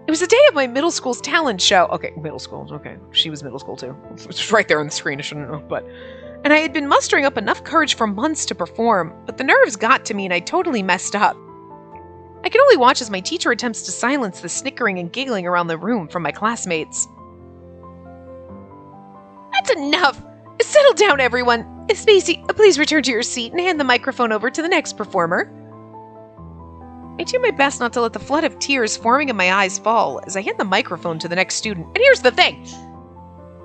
It was the day of my middle school's talent show. Okay, middle school. Okay, she was middle school too. It's right there on the screen. I shouldn't know, but... And I had been mustering up enough courage for months to perform, but the nerves got to me and I totally messed up. I could only watch as my teacher attempts to silence the snickering and giggling around the room from my classmates. That's enough! Settle down, everyone! Spacey, please return to your seat and hand the microphone over to the next performer. I do my best not to let the flood of tears forming in my eyes fall as I hand the microphone to the next student. And here's the thing!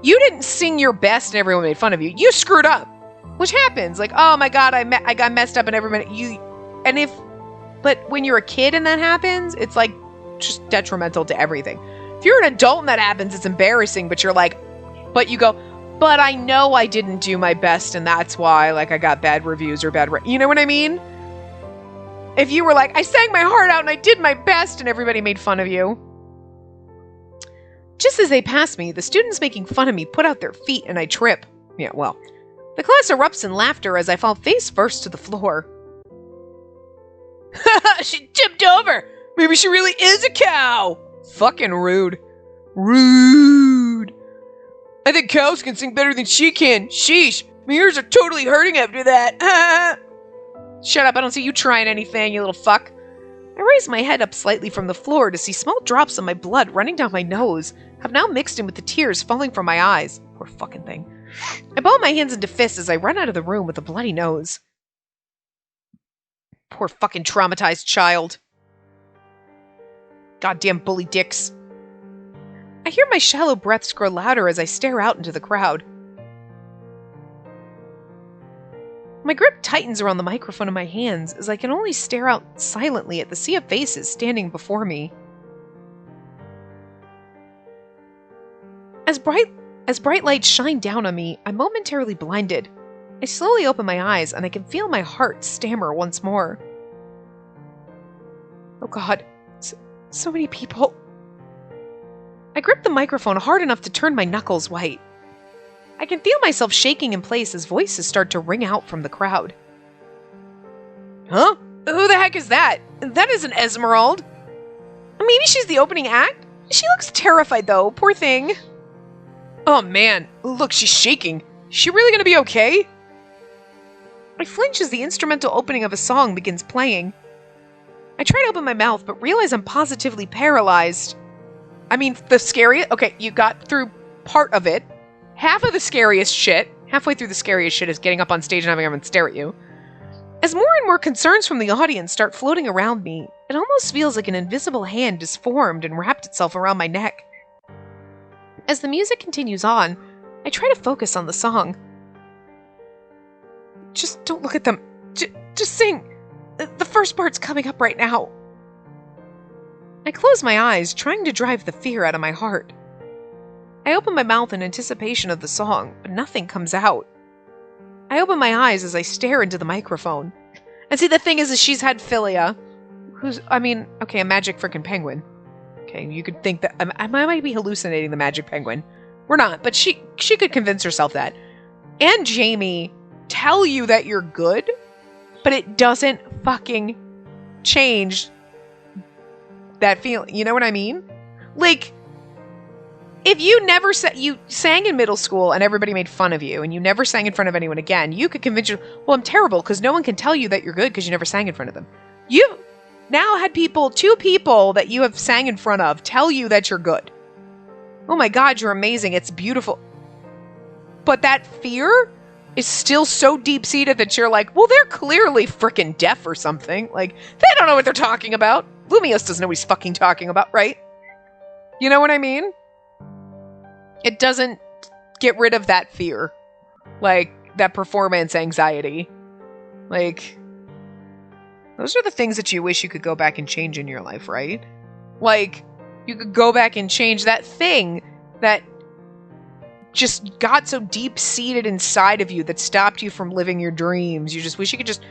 You didn't sing your best and everyone made fun of you. You screwed up! Which happens. Like, oh my god, I got messed up and everybody... But when you're a kid and that happens, it's like just detrimental to everything. If you're an adult and that happens, it's embarrassing, but you're like... But you go... But I know I didn't do my best and that's why, like, I got bad reviews or you know what I mean? If you were like, I sang my heart out and I did my best and everybody made fun of you. Just as they pass me, the students making fun of me put out their feet and I trip. Yeah, well. The class erupts in laughter as I fall face first to the floor. Haha, she tipped over! Maybe she really is a cow! Fucking rude. Rude. I think cows can sing better than she can. Sheesh. My ears are totally hurting after that. Shut up, I don't see you trying anything, you little fuck. I raise my head up slightly from the floor to see small drops of my blood running down my nose, have now mixed in with the tears falling from my eyes. Poor fucking thing. I ball my hands into fists as I run out of the room with a bloody nose. Poor fucking traumatized child. Goddamn bully dicks. I hear my shallow breaths grow louder as I stare out into the crowd. My grip tightens around the microphone in my hands as I can only stare out silently at the sea of faces standing before me. As bright lights shine down on me, I'm momentarily blinded. I slowly open my eyes and I can feel my heart stammer once more. Oh god, so many people. I grip the microphone hard enough to turn my knuckles white. I can feel myself shaking in place as voices start to ring out from the crowd. Huh? Who the heck is that? That isn't Esmeralda. Maybe she's the opening act? She looks terrified though, poor thing. Oh man, look, she's shaking. Is she really gonna be okay? I flinch as the instrumental opening of a song begins playing. I try to open my mouth, but realize I'm positively paralyzed. I mean, the scariest... Okay, you got through part of it. Half of the scariest shit, halfway through the scariest shit is getting up on stage and having everyone stare at you. As more and more concerns from the audience start floating around me, it almost feels like an invisible hand is formed and wrapped itself around my neck. As the music continues on, I try to focus on the song. Just don't look at them. Just sing. The first part's coming up right now. I close my eyes, trying to drive the fear out of my heart. I open my mouth in anticipation of the song, but nothing comes out. I open my eyes as I stare into the microphone. And see, the thing is she's had philia. A magic freaking penguin. Okay, you could think that... I might be hallucinating the magic penguin. We're not, but she could convince herself that. And Jamie tell you that you're good, but it doesn't fucking change that feeling. You know what I mean? Like, if you never you sang in middle school and everybody made fun of you and you never sang in front of anyone again, you could convince you, well, I'm terrible because no one can tell you that you're good because you never sang in front of them. You've now had two people that you have sang in front of tell you that you're good. Oh my God, you're amazing. It's beautiful. But that fear is still so deep-seated that you're like, well, they're clearly freaking deaf or something. Like, they don't know what they're talking about. Lumios doesn't know what he's fucking talking about, right? You know what I mean? It doesn't get rid of that fear. Like, that performance anxiety. Like, those are the things that you wish you could go back and change in your life, right? Like, you could go back and change that thing that just got so deep-seated inside of you that stopped you from living your dreams. You just wish you could just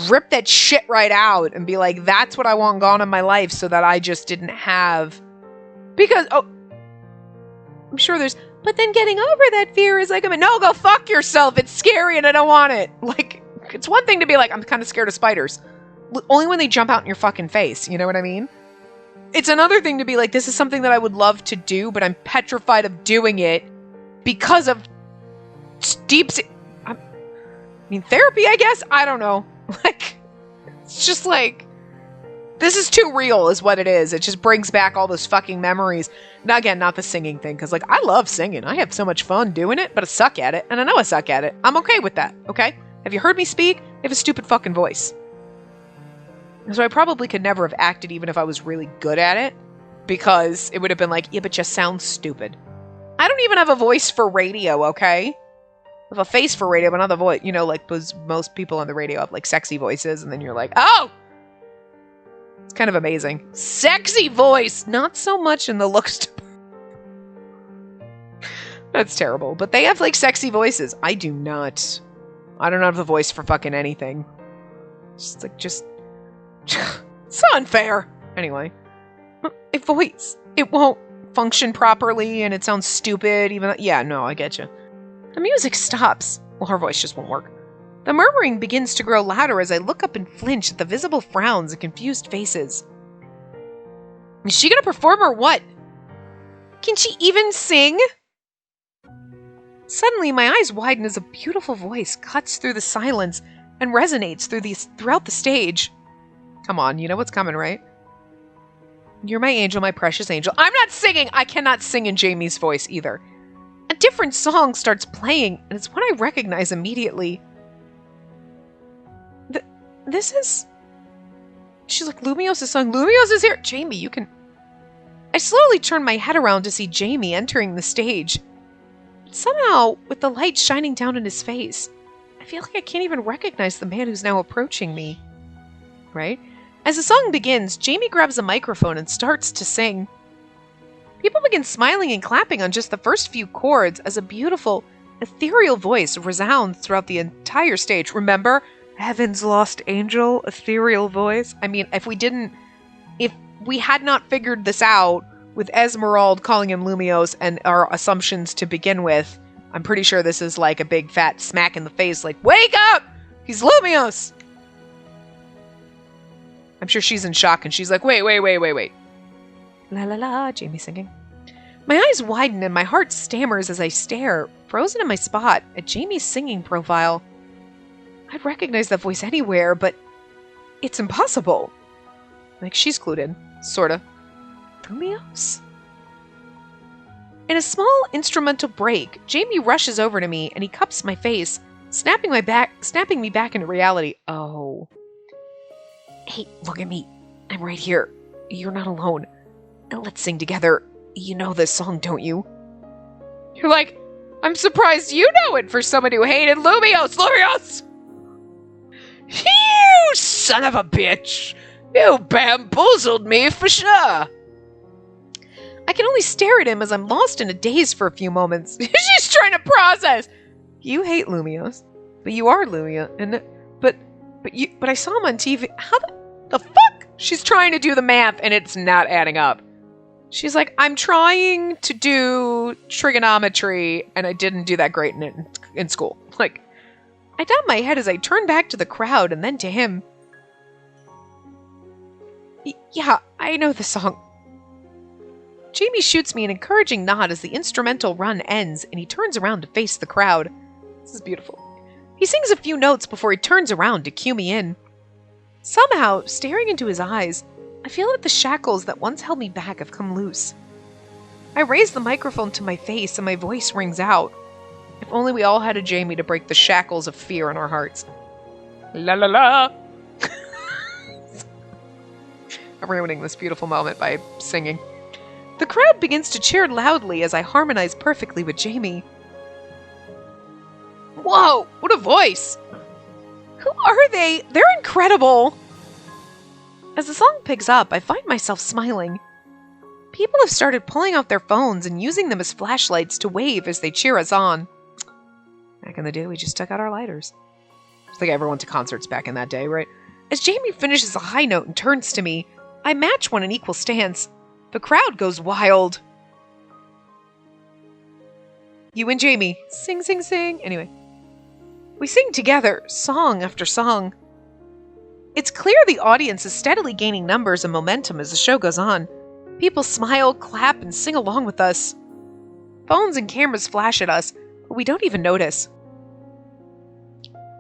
rip that shit right out and be like, that's what I want gone in my life so that I just didn't have. Because, I'm sure there's, but then getting over that fear is like, no, go fuck yourself. It's scary and I don't want it. Like, it's one thing to be like, I'm kind of scared of spiders. Only when they jump out in your fucking face. You know what I mean? it's another thing to be like, this is something that I would love to do, but I'm petrified of doing it because of I mean, therapy, I guess? I don't know. Like, it's just like, this is too real is what it is. It just brings back all those fucking memories. Now, again, not the singing thing, because, like, I love singing. I have so much fun doing it, but I suck at it, and I know I suck at it. I'm okay with that, okay? Have you heard me speak? I have a stupid fucking voice. So I probably could never have acted even if I was really good at it, because it would have been like, yeah, but you sound stupid. I don't even have a voice for radio, okay? I have a face for radio, but not the voice. You know, like, most people on the radio have, like, sexy voices, and then you're like, oh! It's kind of amazing. Sexy voice! Not so much in the looks. That's terrible. But they have, like, sexy voices. I do not. I don't have the voice for fucking anything. Just it's unfair. Anyway. A voice. It won't function properly, and it sounds stupid, even though, yeah, no, I get you. The music stops. Well, her voice just won't work. The murmuring begins to grow louder as I look up and flinch at the visible frowns and confused faces. Is she gonna perform or what? Can she even sing? Suddenly, my eyes widen as a beautiful voice cuts through the silence and resonates throughout the stage. Come on, you know what's coming, right? You're my angel, my precious angel. I'm not singing! I cannot sing in Jamie's voice either. A different song starts playing, and it's one I recognize immediately. This is... She's like, Lumios' song. Lumios is here! Jamie, you can... I slowly turn my head around to see Jamie entering the stage. Somehow, with the light shining down in his face, I feel like I can't even recognize the man who's now approaching me. Right? As the song begins, Jamie grabs a microphone and starts to sing. People begin smiling and clapping on just the first few chords as a beautiful, ethereal voice resounds throughout the entire stage. Remember? Heaven's lost angel, ethereal voice. I mean, if we had not figured this out with Esmeralda calling him Lumios and our assumptions to begin with, I'm pretty sure this is like a big fat smack in the face, like, wake up! He's Lumios! I'm sure she's in shock and she's like, wait. La la la, Jamie singing. My eyes widen and my heart stammers as I stare, frozen in my spot, at Jamie's singing profile. I'd recognize that voice anywhere, but it's impossible. Like, she's clued in. Sorta. Lumios? In a small instrumental break, Jamie rushes over to me and he cups my face, snapping me back into reality. Oh. Hey, look at me. I'm right here. You're not alone. Let's sing together. You know this song, don't you? You're like, I'm surprised you know it for someone who hated Lumios! Lumios! You son of a bitch! You bamboozled me for sure! I can only stare at him as I'm lost in a daze for a few moments. She's trying to process! You hate Lumios, but you are Lumia, and but I saw him on TV. How the fuck? She's trying to do the math, and it's not adding up. She's like, I'm trying to do trigonometry, and I didn't do that great in school. Like, I nod my head as I turn back to the crowd and then to him. Yeah, I know the song. Jamie shoots me an encouraging nod as the instrumental run ends, and he turns around to face the crowd. This is beautiful. He sings a few notes before he turns around to cue me in. Somehow, staring into his eyes, I feel that the shackles that once held me back have come loose. I raise the microphone to my face and my voice rings out. If only we all had a Jamie to break the shackles of fear in our hearts. La la la! I'm ruining this beautiful moment by singing. The crowd begins to cheer loudly as I harmonize perfectly with Jamie. Whoa, what a voice! Who are they? They're incredible! As the song picks up, I find myself smiling. People have started pulling out their phones and using them as flashlights to wave as they cheer us on. Back in the day, we just took out our lighters. I think everyone went to concerts back in that day, right? As Jamie finishes a high note and turns to me, I match one in equal stance. The crowd goes wild. You and Jamie, sing, sing, sing. Anyway, we sing together, song after song. It's clear the audience is steadily gaining numbers and momentum as the show goes on. People smile, clap, and sing along with us. Phones and cameras flash at us, but we don't even notice.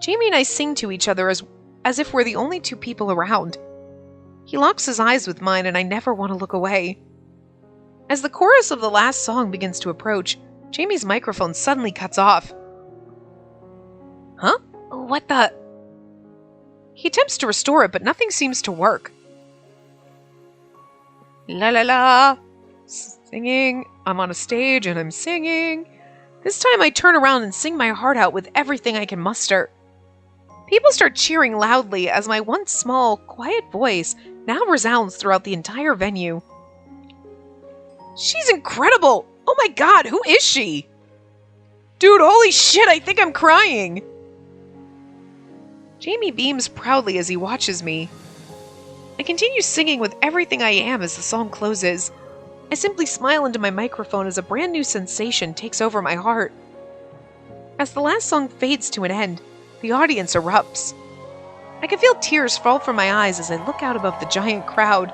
Jamie and I sing to each other as if we're the only two people around. He locks his eyes with mine, and I never want to look away. As the chorus of the last song begins to approach, Jamie's microphone suddenly cuts off. Huh? What the? He attempts to restore it, but nothing seems to work. La la la. Singing. I'm on a stage and I'm singing. This time I turn around and sing my heart out with everything I can muster. People start cheering loudly as my once small, quiet voice now resounds throughout the entire venue. She's incredible! Oh my god, who is she? Dude, holy shit, I think I'm crying! Jamie beams proudly as he watches me. I continue singing with everything I am as the song closes. I simply smile into my microphone as a brand new sensation takes over my heart. As the last song fades to an end, the audience erupts. I can feel tears fall from my eyes as I look out above the giant crowd.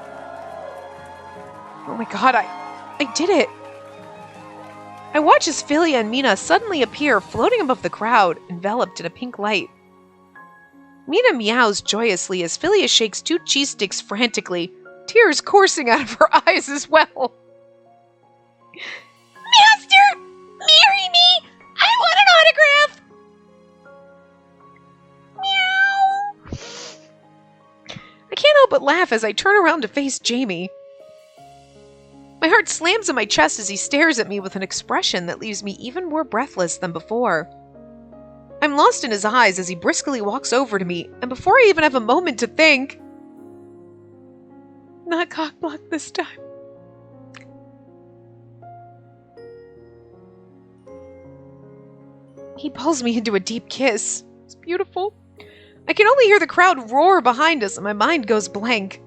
Oh my god, I did it! I watch as Philia and Mina suddenly appear floating above the crowd, enveloped in a pink light. Mina meows joyously as Philia shakes 2 cheese sticks frantically, tears coursing out of her eyes as well. Master! Marry me! I want an autograph! Meow! I can't help but laugh as I turn around to face Jamie. My heart slams in my chest as he stares at me with an expression that leaves me even more breathless than before. I'm lost in his eyes as he briskly walks over to me, and before I even have a moment to think... Not cock-blocked this time. He pulls me into a deep kiss. It's beautiful. I can only hear the crowd roar behind us and my mind goes blank.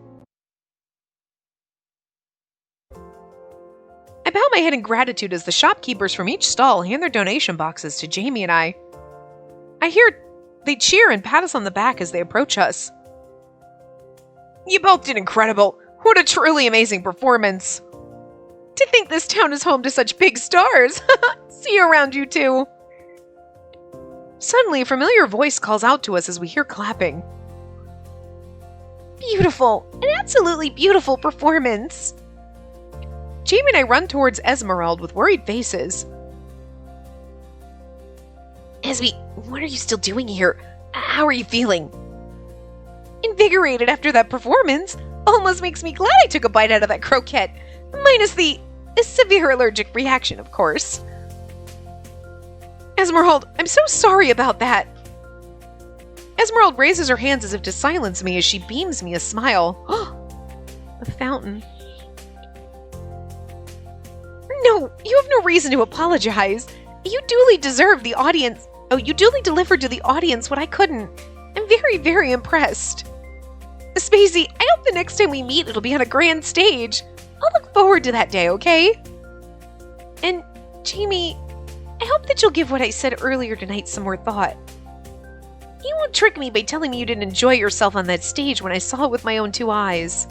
I bow my head in gratitude as the shopkeepers from each stall hand their donation boxes to Jamie and I. I hear they cheer and pat us on the back as they approach us. You both did incredible. What a truly amazing performance. To think this town is home to such big stars. See you around, you two. Suddenly, a familiar voice calls out to us as we hear clapping. Beautiful. An absolutely beautiful performance. Jamie and I run towards Esmeralda with worried faces. Esme, what are you still doing here? How are you feeling? Invigorated after that performance. Almost makes me glad I took a bite out of that croquette. Minus the severe allergic reaction, of course. Esmeralda, I'm so sorry about that. Esmeralda raises her hands as if to silence me as she beams me a smile. A fountain. No, you have no reason to apologize. You duly deserve the audience. Oh, you duly delivered to the audience what I couldn't. I'm very, very impressed. Spacey, I hope the next time we meet it'll be on a grand stage. I'll look forward to that day, okay? And, Jamie, I hope that you'll give what I said earlier tonight some more thought. You won't trick me by telling me you didn't enjoy yourself on that stage when I saw it with my own 2 eyes.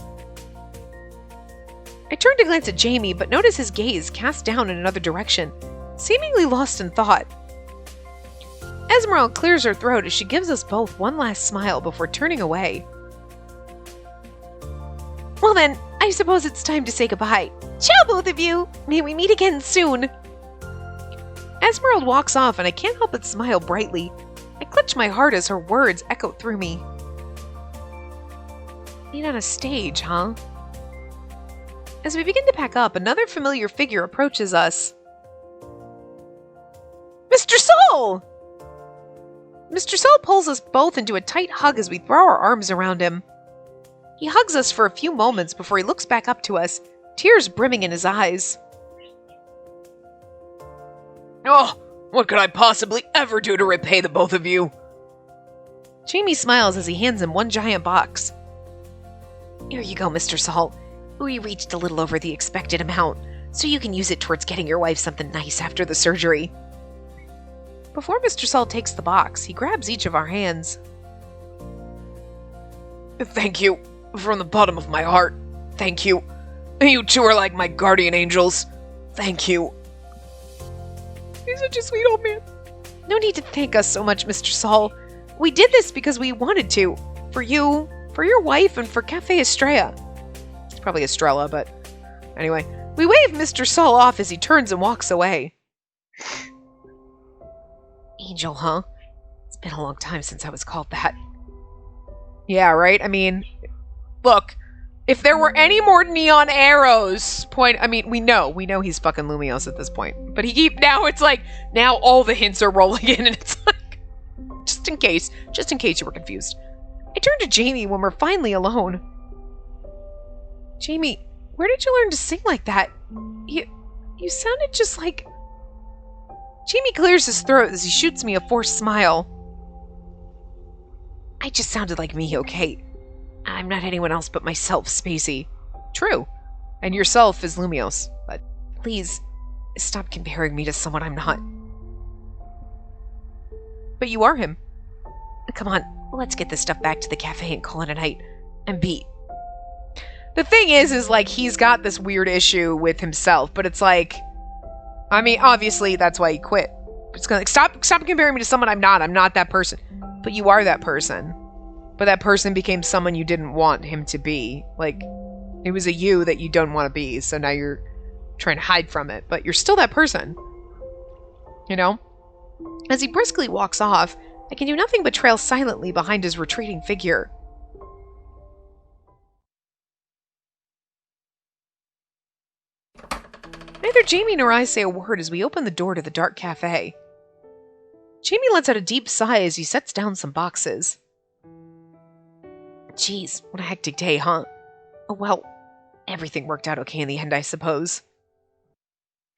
I turn to glance at Jamie, but notice his gaze cast down in another direction, seemingly lost in thought. Esmeralda clears her throat as she gives us both one last smile before turning away. Well then, I suppose it's time to say goodbye. Ciao, both of you! May we meet again soon! Esmeralda walks off and I can't help but smile brightly. I clutch my heart as her words echo through me. Meet on a stage, huh? As we begin to pack up, another familiar figure approaches us. Mr. Saul! Mr. Saul pulls us both into a tight hug as we throw our arms around him. He hugs us for a few moments before he looks back up to us, tears brimming in his eyes. Oh, what could I possibly ever do to repay the both of you? Jamie smiles as he hands him one giant box. Here you go, Mr. Saul. We reached a little over the expected amount, so you can use it towards getting your wife something nice after the surgery. Before Mr. Saul takes the box, he grabs each of our hands. Thank you. From the bottom of my heart. Thank you. You two are like my guardian angels. Thank you. He's such a sweet old man. No need to thank us so much, Mr. Saul. We did this because we wanted to. For you, for your wife, and for Cafe Estrella. It's probably Estrella, but anyway. We wave Mr. Saul off as he turns and walks away. Angel, huh? It's been a long time since I was called that. Yeah, right? I mean, look, if there were any more neon arrows we know he's fucking Lumios at this point. But now it's like, now all the hints are rolling in and it's like, just in case you were confused. I turn to Jamie when we're finally alone. Jamie, where did you learn to sing like that? You sounded just like... Jamie clears his throat as he shoots me a forced smile. I just sounded like me, okay? I'm not anyone else but myself, Spacey. True. And yourself is Lumios. But please, stop comparing me to someone I'm not. But you are him. Come on, let's get this stuff back to the cafe and call it a night. I'm beat. The thing is like, he's got this weird issue with himself, but it's like... I mean, obviously, that's why he quit. It's gonna, like, stop comparing me to someone I'm not. I'm not that person. But you are that person. But that person became someone you didn't want him to be. Like, it was a you that you don't want to be, so now you're trying to hide from it. But you're still that person. You know? As he briskly walks off, I can do nothing but trail silently behind his retreating figure. Neither Jamie nor I say a word as we open the door to the dark cafe. Jamie lets out a deep sigh as he sets down some boxes. Jeez, what a hectic day, huh? Oh well, everything worked out okay in the end, I suppose.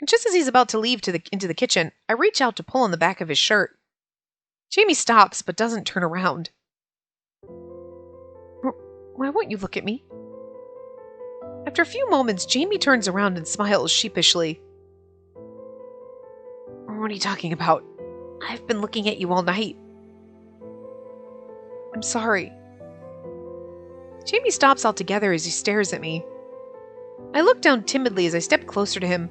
And just as he's about to leave into the kitchen, I reach out to pull on the back of his shirt. Jamie stops, but doesn't turn around. Why won't you look at me? After a few moments, Jamie turns around and smiles sheepishly. What are you talking about? I've been looking at you all night. I'm sorry. Jamie stops altogether as he stares at me. I look down timidly as I step closer to him,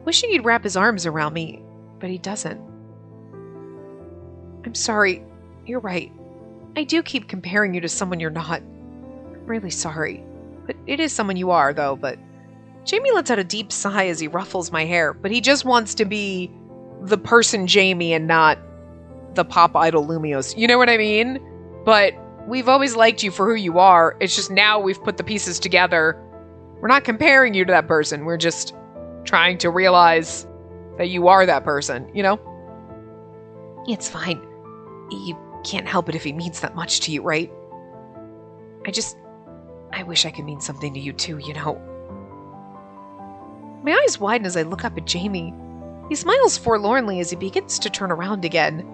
wishing he'd wrap his arms around me, but he doesn't. I'm sorry. You're right. I do keep comparing you to someone you're not. I'm really sorry. But it is someone you are, though, but... Jamie lets out a deep sigh as he ruffles my hair, but he just wants to be the person Jamie and not the pop idol Lumios. You know what I mean? But we've always liked you for who you are. It's just now we've put the pieces together. We're not comparing you to that person. We're just trying to realize that you are that person, you know? It's fine. You can't help it if he means that much to you, right? I wish I could mean something to you too, you know. My eyes widen as I look up at Jamie. He smiles forlornly as he begins to turn around again.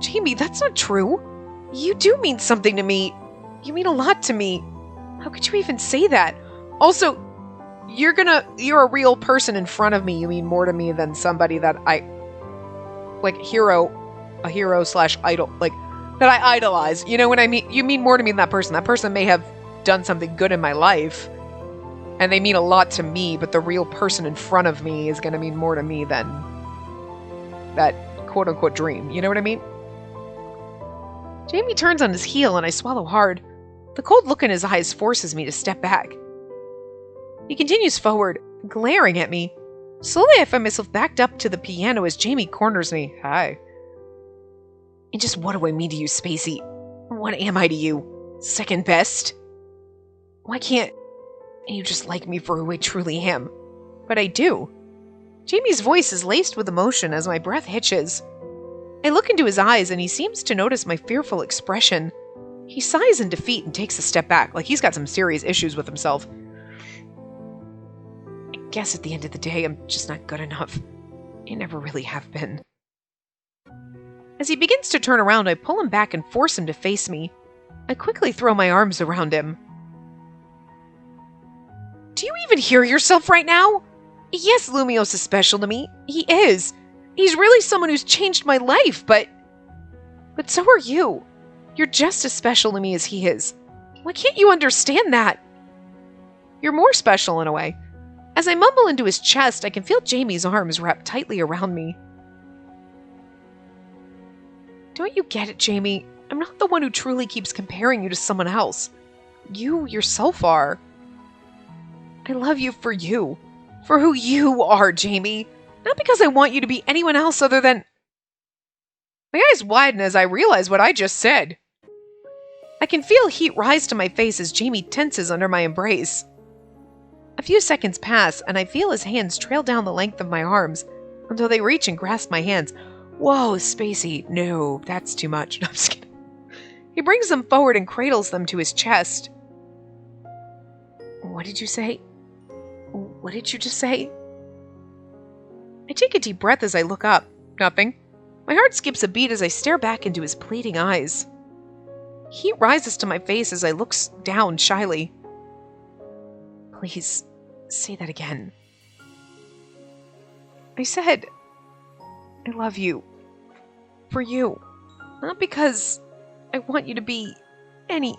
Jamie, that's not true. You do mean something to me. You mean a lot to me. How could you even say that? Also, you're a real person in front of me. You mean more to me than somebody that a hero/idol, like, that I idolize. You know what I mean? You mean more to me than that person. That person may have done something good in my life, and they mean a lot to me, but the real person in front of me is going to mean more to me than that quote-unquote dream. You know what I mean? Jamie turns on his heel, and I swallow hard. The cold look in his eyes forces me to step back. He continues forward, glaring at me. Slowly, I find myself backed up to the piano as Jamie corners me. Hi. And just what do I mean to you, Spacey? What am I to you? Second best? Why can't you just like me for who I truly am? But I do. Jamie's voice is laced with emotion as my breath hitches. I look into his eyes and he seems to notice my fearful expression. He sighs in defeat and takes a step back, like he's got some serious issues with himself. I guess at the end of the day, I'm just not good enough. I never really have been. As he begins to turn around, I pull him back and force him to face me. I quickly throw my arms around him. Do you even hear yourself right now? Yes, Lumios is special to me. He is. He's really someone who's changed my life, but so are you. You're just as special to me as he is. Why can't you understand that? You're more special in a way. As I mumble into his chest, I can feel Jamie's arms wrapped tightly around me. Don't you get it, Jamie? I'm not the one who truly keeps comparing you to someone else. You yourself are. I love you, for who you are, Jamie. Not because I want you to be anyone else other than... My eyes widen as I realize what I just said. I can feel heat rise to my face as Jamie tenses under my embrace. A few seconds pass, and I feel his hands trail down the length of my arms until they reach and grasp my hands. Whoa, Spacey. No, that's too much. No, I'm just kidding. He brings them forward and cradles them to his chest. What did you say? What did you just say? I take a deep breath as I look up. Nothing. My heart skips a beat as I stare back into his pleading eyes. Heat rises to my face as I look down shyly. Please, say that again. I said, I love you. For you. Not because I want you to be any...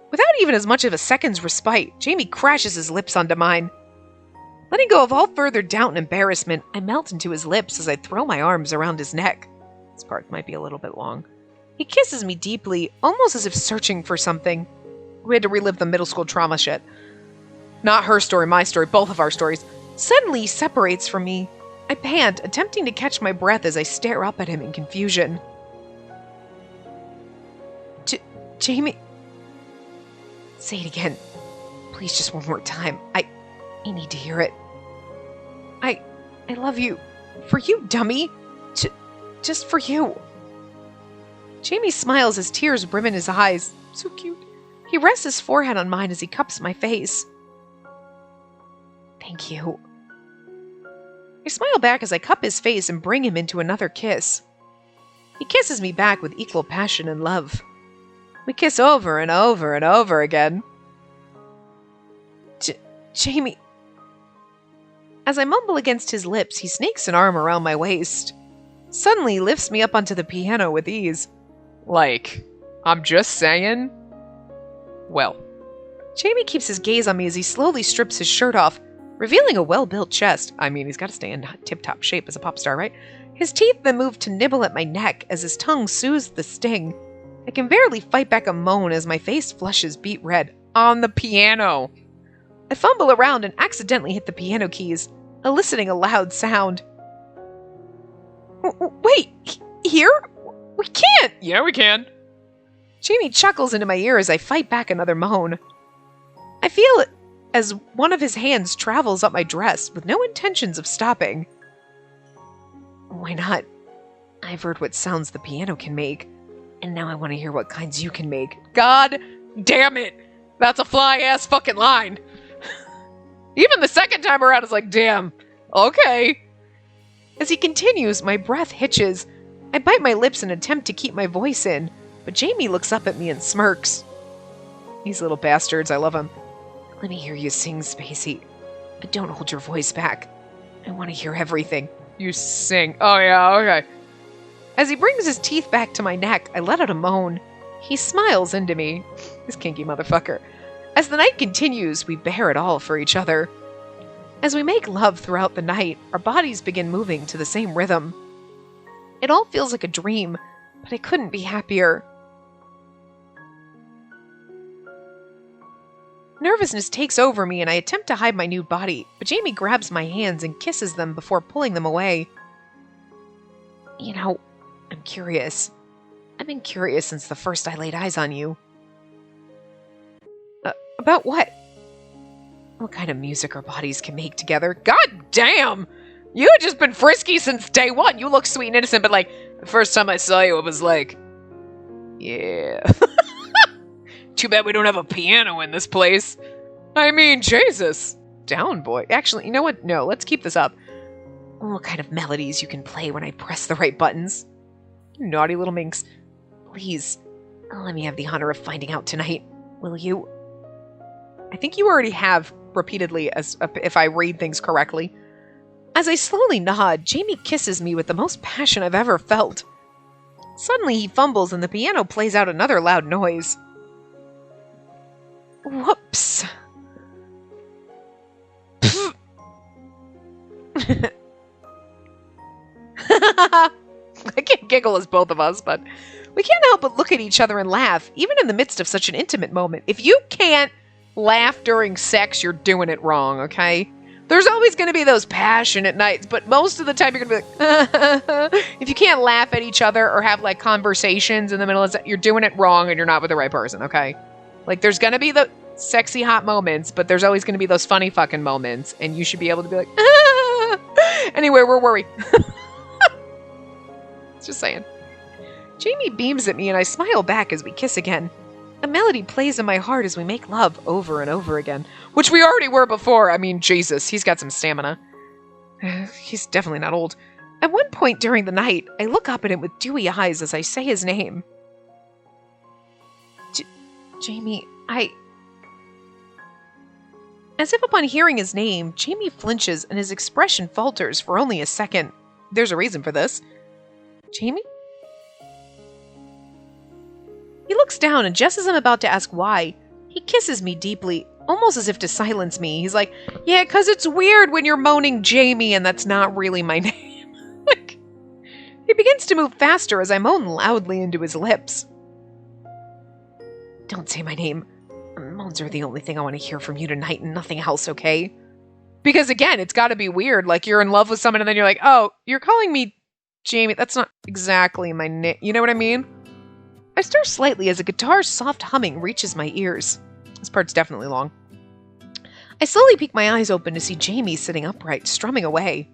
Without even as much of a second's respite, Jamie crashes his lips onto mine. Letting go of all further doubt and embarrassment, I melt into his lips as I throw my arms around his neck. This part might be a little bit long. He kisses me deeply, almost as if searching for something. We had to relive the middle school trauma shit. Not her story, my story, both of our stories. Suddenly, he separates from me. I pant, attempting to catch my breath as I stare up at him in confusion. Jamie... Say it again. Please, just one more time. I need to hear it. I love you. For you, dummy. Just for you. Jamie smiles as tears brim in his eyes. So cute. He rests his forehead on mine as he cups my face. Thank you. I smile back as I cup his face and bring him into another kiss. He kisses me back with equal passion and love. We kiss over and over and over again. Jamie... As I mumble against his lips, he snakes an arm around my waist. Suddenly, he lifts me up onto the piano with ease. Like, I'm just saying... Well. Jamie keeps his gaze on me as he slowly strips his shirt off, revealing a well-built chest. I mean, he's got to stay in tip-top shape as a pop star, right? His teeth then move to nibble at my neck as his tongue soothes the sting. I can barely fight back a moan as my face flushes beet red. On the piano! I fumble around and accidentally hit the piano keys, eliciting a loud sound. Wait! Here? We can't! Yeah, we can. Jamie chuckles into my ear as I fight back another moan. I feel it as one of his hands travels up my dress with no intentions of stopping. Why not? I've heard what sounds the piano can make, and now I want to hear what kinds you can make. God damn it! That's a fly-ass fucking line! Even the second time around is like, damn, okay. As he continues, my breath hitches. I bite my lips and attempt to keep my voice in, but Jamie looks up at me and smirks. These little bastards, I love them. Let me hear you sing, Spacey. But don't hold your voice back. I want to hear everything. You sing. Oh yeah, okay. As he brings his teeth back to my neck, I let out a moan. He smiles into me. This kinky motherfucker. As the night continues, we bear it all for each other. As we make love throughout the night, our bodies begin moving to the same rhythm. It all feels like a dream, but I couldn't be happier. Nervousness takes over me and I attempt to hide my nude body, but Jamie grabs my hands and kisses them before pulling them away. You know, I'm curious. I've been curious since the first I laid eyes on you. About what? What kind of music our bodies can make together? God damn! You had just been frisky since day one. You look sweet and innocent, but like, the first time I saw you, it was like, yeah. Too bad we don't have a piano in this place. I mean, Jesus. Down, boy. Actually, you know what? No, let's keep this up. What kind of melodies you can play when I press the right buttons? You naughty little minx. Please, let me have the honor of finding out tonight. Will you? I think you already have repeatedly, as if I read things correctly. As I slowly nod, Jamie kisses me with the most passion I've ever felt. Suddenly he fumbles and the piano plays out another loud noise. Whoops. I can't giggle as both of us, but we can't help but look at each other and laugh, even in the midst of such an intimate moment. If you can't laugh during sex, you're doing it wrong, okay? There's always going to be those passionate nights, but most of the time you're going to be like, if you can't laugh at each other or have like conversations in the middle of you're doing it wrong and you're not with the right person, okay? Like there's going to be the sexy hot moments, but there's always going to be those funny fucking moments, and you should be able to be like, anyway, where were we? Just saying. Jamie beams at me and I smile back as we kiss again. A melody plays in my heart as we make love over and over again, which we already were before. I mean, Jesus, he's got some stamina. He's definitely not old. At one point during the night, I look up at him with dewy eyes as I say his name. Jamie, As if upon hearing his name, Jamie flinches and his expression falters for only a second. There's a reason for this. Jamie? He looks down, and just as I'm about to ask why, he kisses me deeply, almost as if to silence me. He's like, yeah, 'cause it's weird when you're moaning Jamie and that's not really my name. Like, he begins to move faster as I moan loudly into his lips. Don't say my name. Moans are the only thing I want to hear from you tonight and nothing else, okay? Because again, it's gotta be weird. Like, you're in love with someone and then you're like, oh, you're calling me Jamie. That's not exactly my name. You know what I mean? I stir slightly as a guitar's soft humming reaches my ears. This part's definitely long. I slowly peek my eyes open to see Jamie sitting upright, strumming away.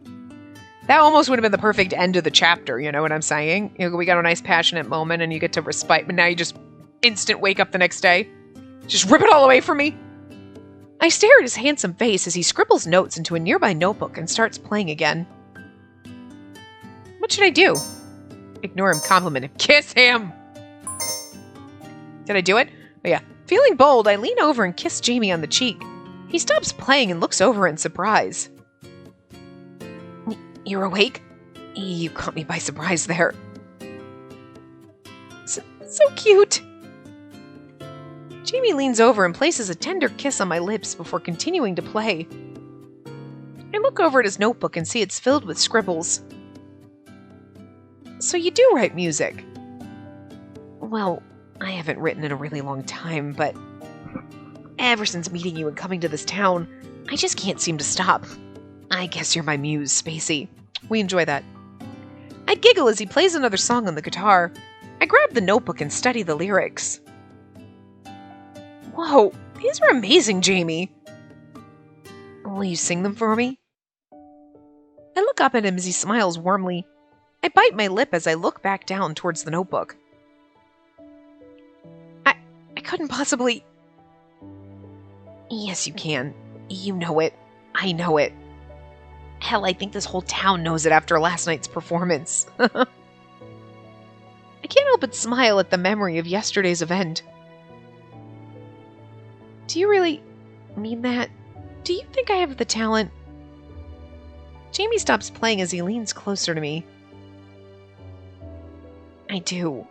That almost would have been the perfect end of the chapter, you know what I'm saying? You know, we got a nice passionate moment and you get to respite, but now you just instant wake up the next day. Just rip it all away from me. I stare at his handsome face as he scribbles notes into a nearby notebook and starts playing again. What should I do? Ignore him, compliment him, kiss him! Did I do it? Oh yeah. Feeling bold, I lean over and kiss Jamie on the cheek. He stops playing and looks over in surprise. You're awake? You caught me by surprise there. So cute! Jamie leans over and places a tender kiss on my lips before continuing to play. I look over at his notebook and see it's filled with scribbles. So you do write music? Well, I haven't written in a really long time, but ever since meeting you and coming to this town, I just can't seem to stop. I guess you're my muse, Spacey. We enjoy that. I giggle as he plays another song on the guitar. I grab the notebook and study the lyrics. Whoa, these are amazing, Jamie. Will you sing them for me? I look up at him as he smiles warmly. I bite my lip as I look back down towards the notebook. I couldn't possibly... Yes, you can. You know it. I know it. Hell, I think this whole town knows it after last night's performance. I can't help but smile at the memory of yesterday's event. Do you really mean that? Do you think I have the talent? Jamie stops playing as he leans closer to me. I do.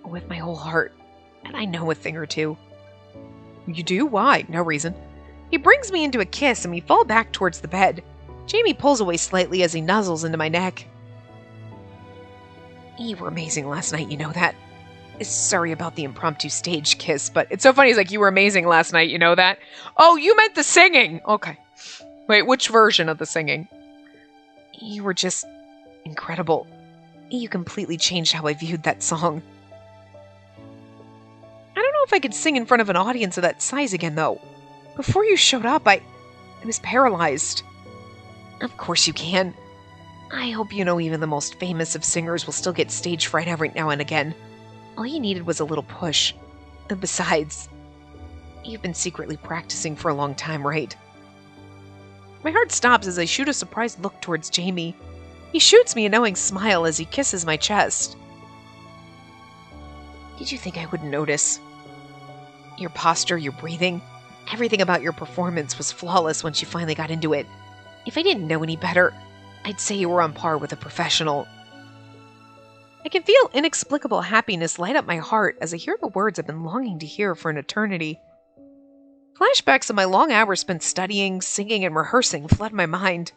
With my whole heart. And I know a thing or two. You do? Why? No reason. He brings me into a kiss and we fall back towards the bed. Jamie pulls away slightly as he nuzzles into my neck. You were amazing last night, you know that? Sorry about the impromptu stage kiss, but it's so funny. He's like, you were amazing last night, you know that? Oh, you meant the singing! Okay. Wait, which version of the singing? You were just incredible. You completely changed how I viewed that song. I don't know if I could sing in front of an audience of that size again, though. Before you showed up, I was paralyzed. Of course you can. I hope you know even the most famous of singers will still get stage fright every now and again. All you needed was a little push. And besides, you've been secretly practicing for a long time, right? My heart stops as I shoot a surprised look towards Jamie. He shoots me a knowing smile as he kisses my chest. Did you think I wouldn't notice? Your posture, your breathing, everything about your performance was flawless once you finally got into it. If I didn't know any better, I'd say you were on par with a professional. I can feel inexplicable happiness light up my heart as I hear the words I've been longing to hear for an eternity. Flashbacks of my long hours spent studying, singing, and rehearsing flood my mind.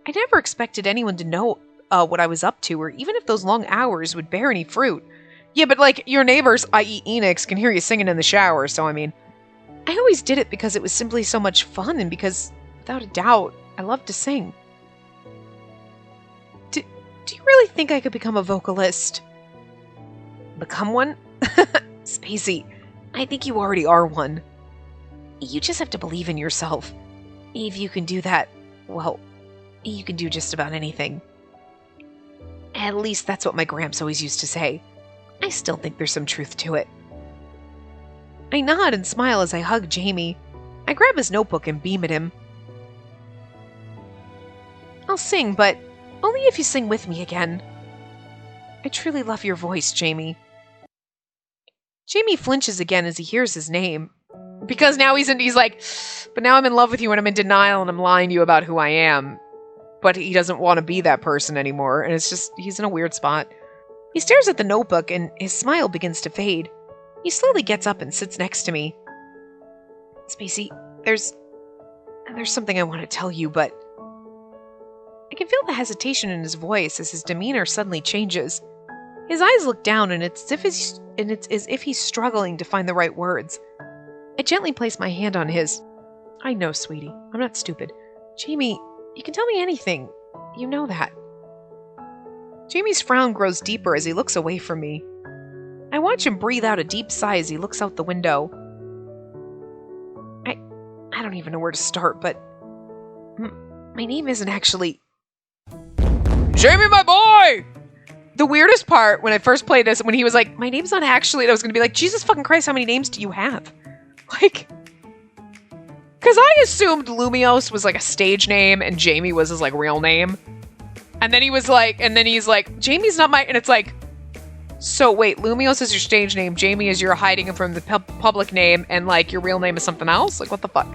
I never expected anyone to know what I was up to, or even if those long hours would bear any fruit. Yeah, but like, your neighbors, i.e. Enix, can hear you singing in the shower, so I mean, I always did it because it was simply so much fun, and because, without a doubt, I loved to sing. Do you really think I could become a vocalist? Become one? Spacey, I think you already are one. You just have to believe in yourself. If you can do that, well, you can do just about anything. At least that's what my gramps always used to say. I still think there's some truth to it. I nod and smile as I hug Jamie. I grab his notebook and beam at him. I'll sing, but only if you sing with me again. I truly love your voice, Jamie. Jamie flinches again as he hears his name. Because now he's like, but now I'm in love with you and I'm in denial and I'm lying to you about who I am. But he doesn't want to be that person anymore, and it's just, he's in a weird spot. He stares at the notebook and his smile begins to fade. He slowly gets up and sits next to me. Spacey, there's something I want to tell you, but I can feel the hesitation in his voice as his demeanor suddenly changes. His eyes look down, and it's as if he's struggling to find the right words. I gently place my hand on his. I know, sweetie. I'm not stupid. Jamie, you can tell me anything. You know that. Jamie's frown grows deeper as he looks away from me. I watch him breathe out a deep sigh as he looks out the window. I don't even know where to start, but my name isn't actually... Jamie, my boy! The weirdest part when I first played this, when he was like, my name's not actually, and I was going to be like, Jesus fucking Christ, how many names do you have? Like... Because I assumed Lumios was like a stage name and Jamie was his like real name. And then he's like, Jamie's not my, and it's like, so wait, Lumios is your stage name, Jamie is your hiding him from the public name, and like your real name is something else? Like, what the fuck?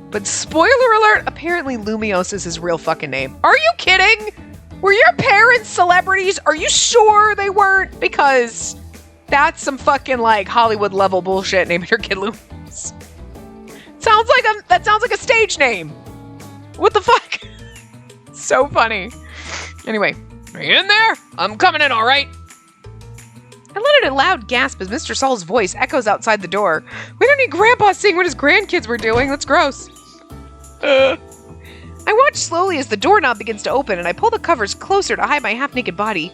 But spoiler alert, apparently Lumios is his real fucking name. Are you kidding? Were your parents celebrities? Are you sure they weren't? Because that's some fucking like Hollywood level bullshit naming your kid Lumios. That sounds like a stage name. What the fuck? So funny. Anyway, are you in there? I'm coming in, all right. I let out a loud gasp as Mr. Saul's voice echoes outside the door. We don't need Grandpa seeing what his grandkids were doing. That's gross. I watch slowly as the doorknob begins to open, and I pull the covers closer to hide my half-naked body.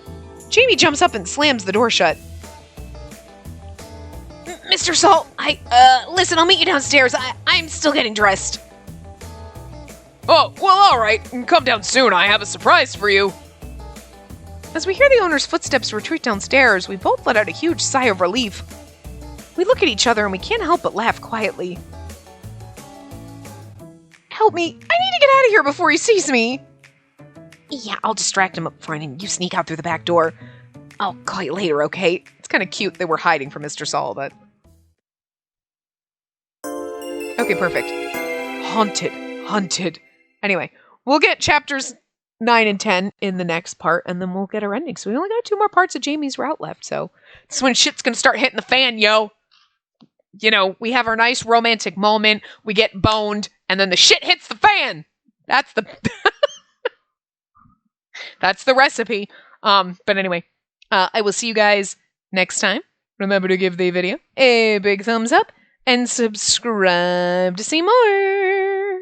Jamie jumps up and slams the door shut. Mr. Salt, listen, I'll meet you downstairs. I'm still getting dressed. Oh, well, all right. Come down soon. I have a surprise for you. As we hear the owner's footsteps retreat downstairs, we both let out a huge sigh of relief. We look at each other and we can't help but laugh quietly. Help me. I need to get out of here before he sees me. Yeah, I'll distract him up front and you sneak out through the back door. I'll call you later, okay? It's kind of cute they were hiding from Mr. Saul, but... Okay, perfect. Haunted. Anyway, we'll get chapters 9 and 10 in the next part, and then we'll get our ending. So we only got 2 more parts of Jamie's route left, so this is when shit's gonna start hitting the fan, yo. You know, we have our nice romantic moment, we get boned, and then the shit hits the fan. That's the... That's the recipe. But anyway, I will see you guys next time. Remember to give the video a big thumbs up and subscribe to see more.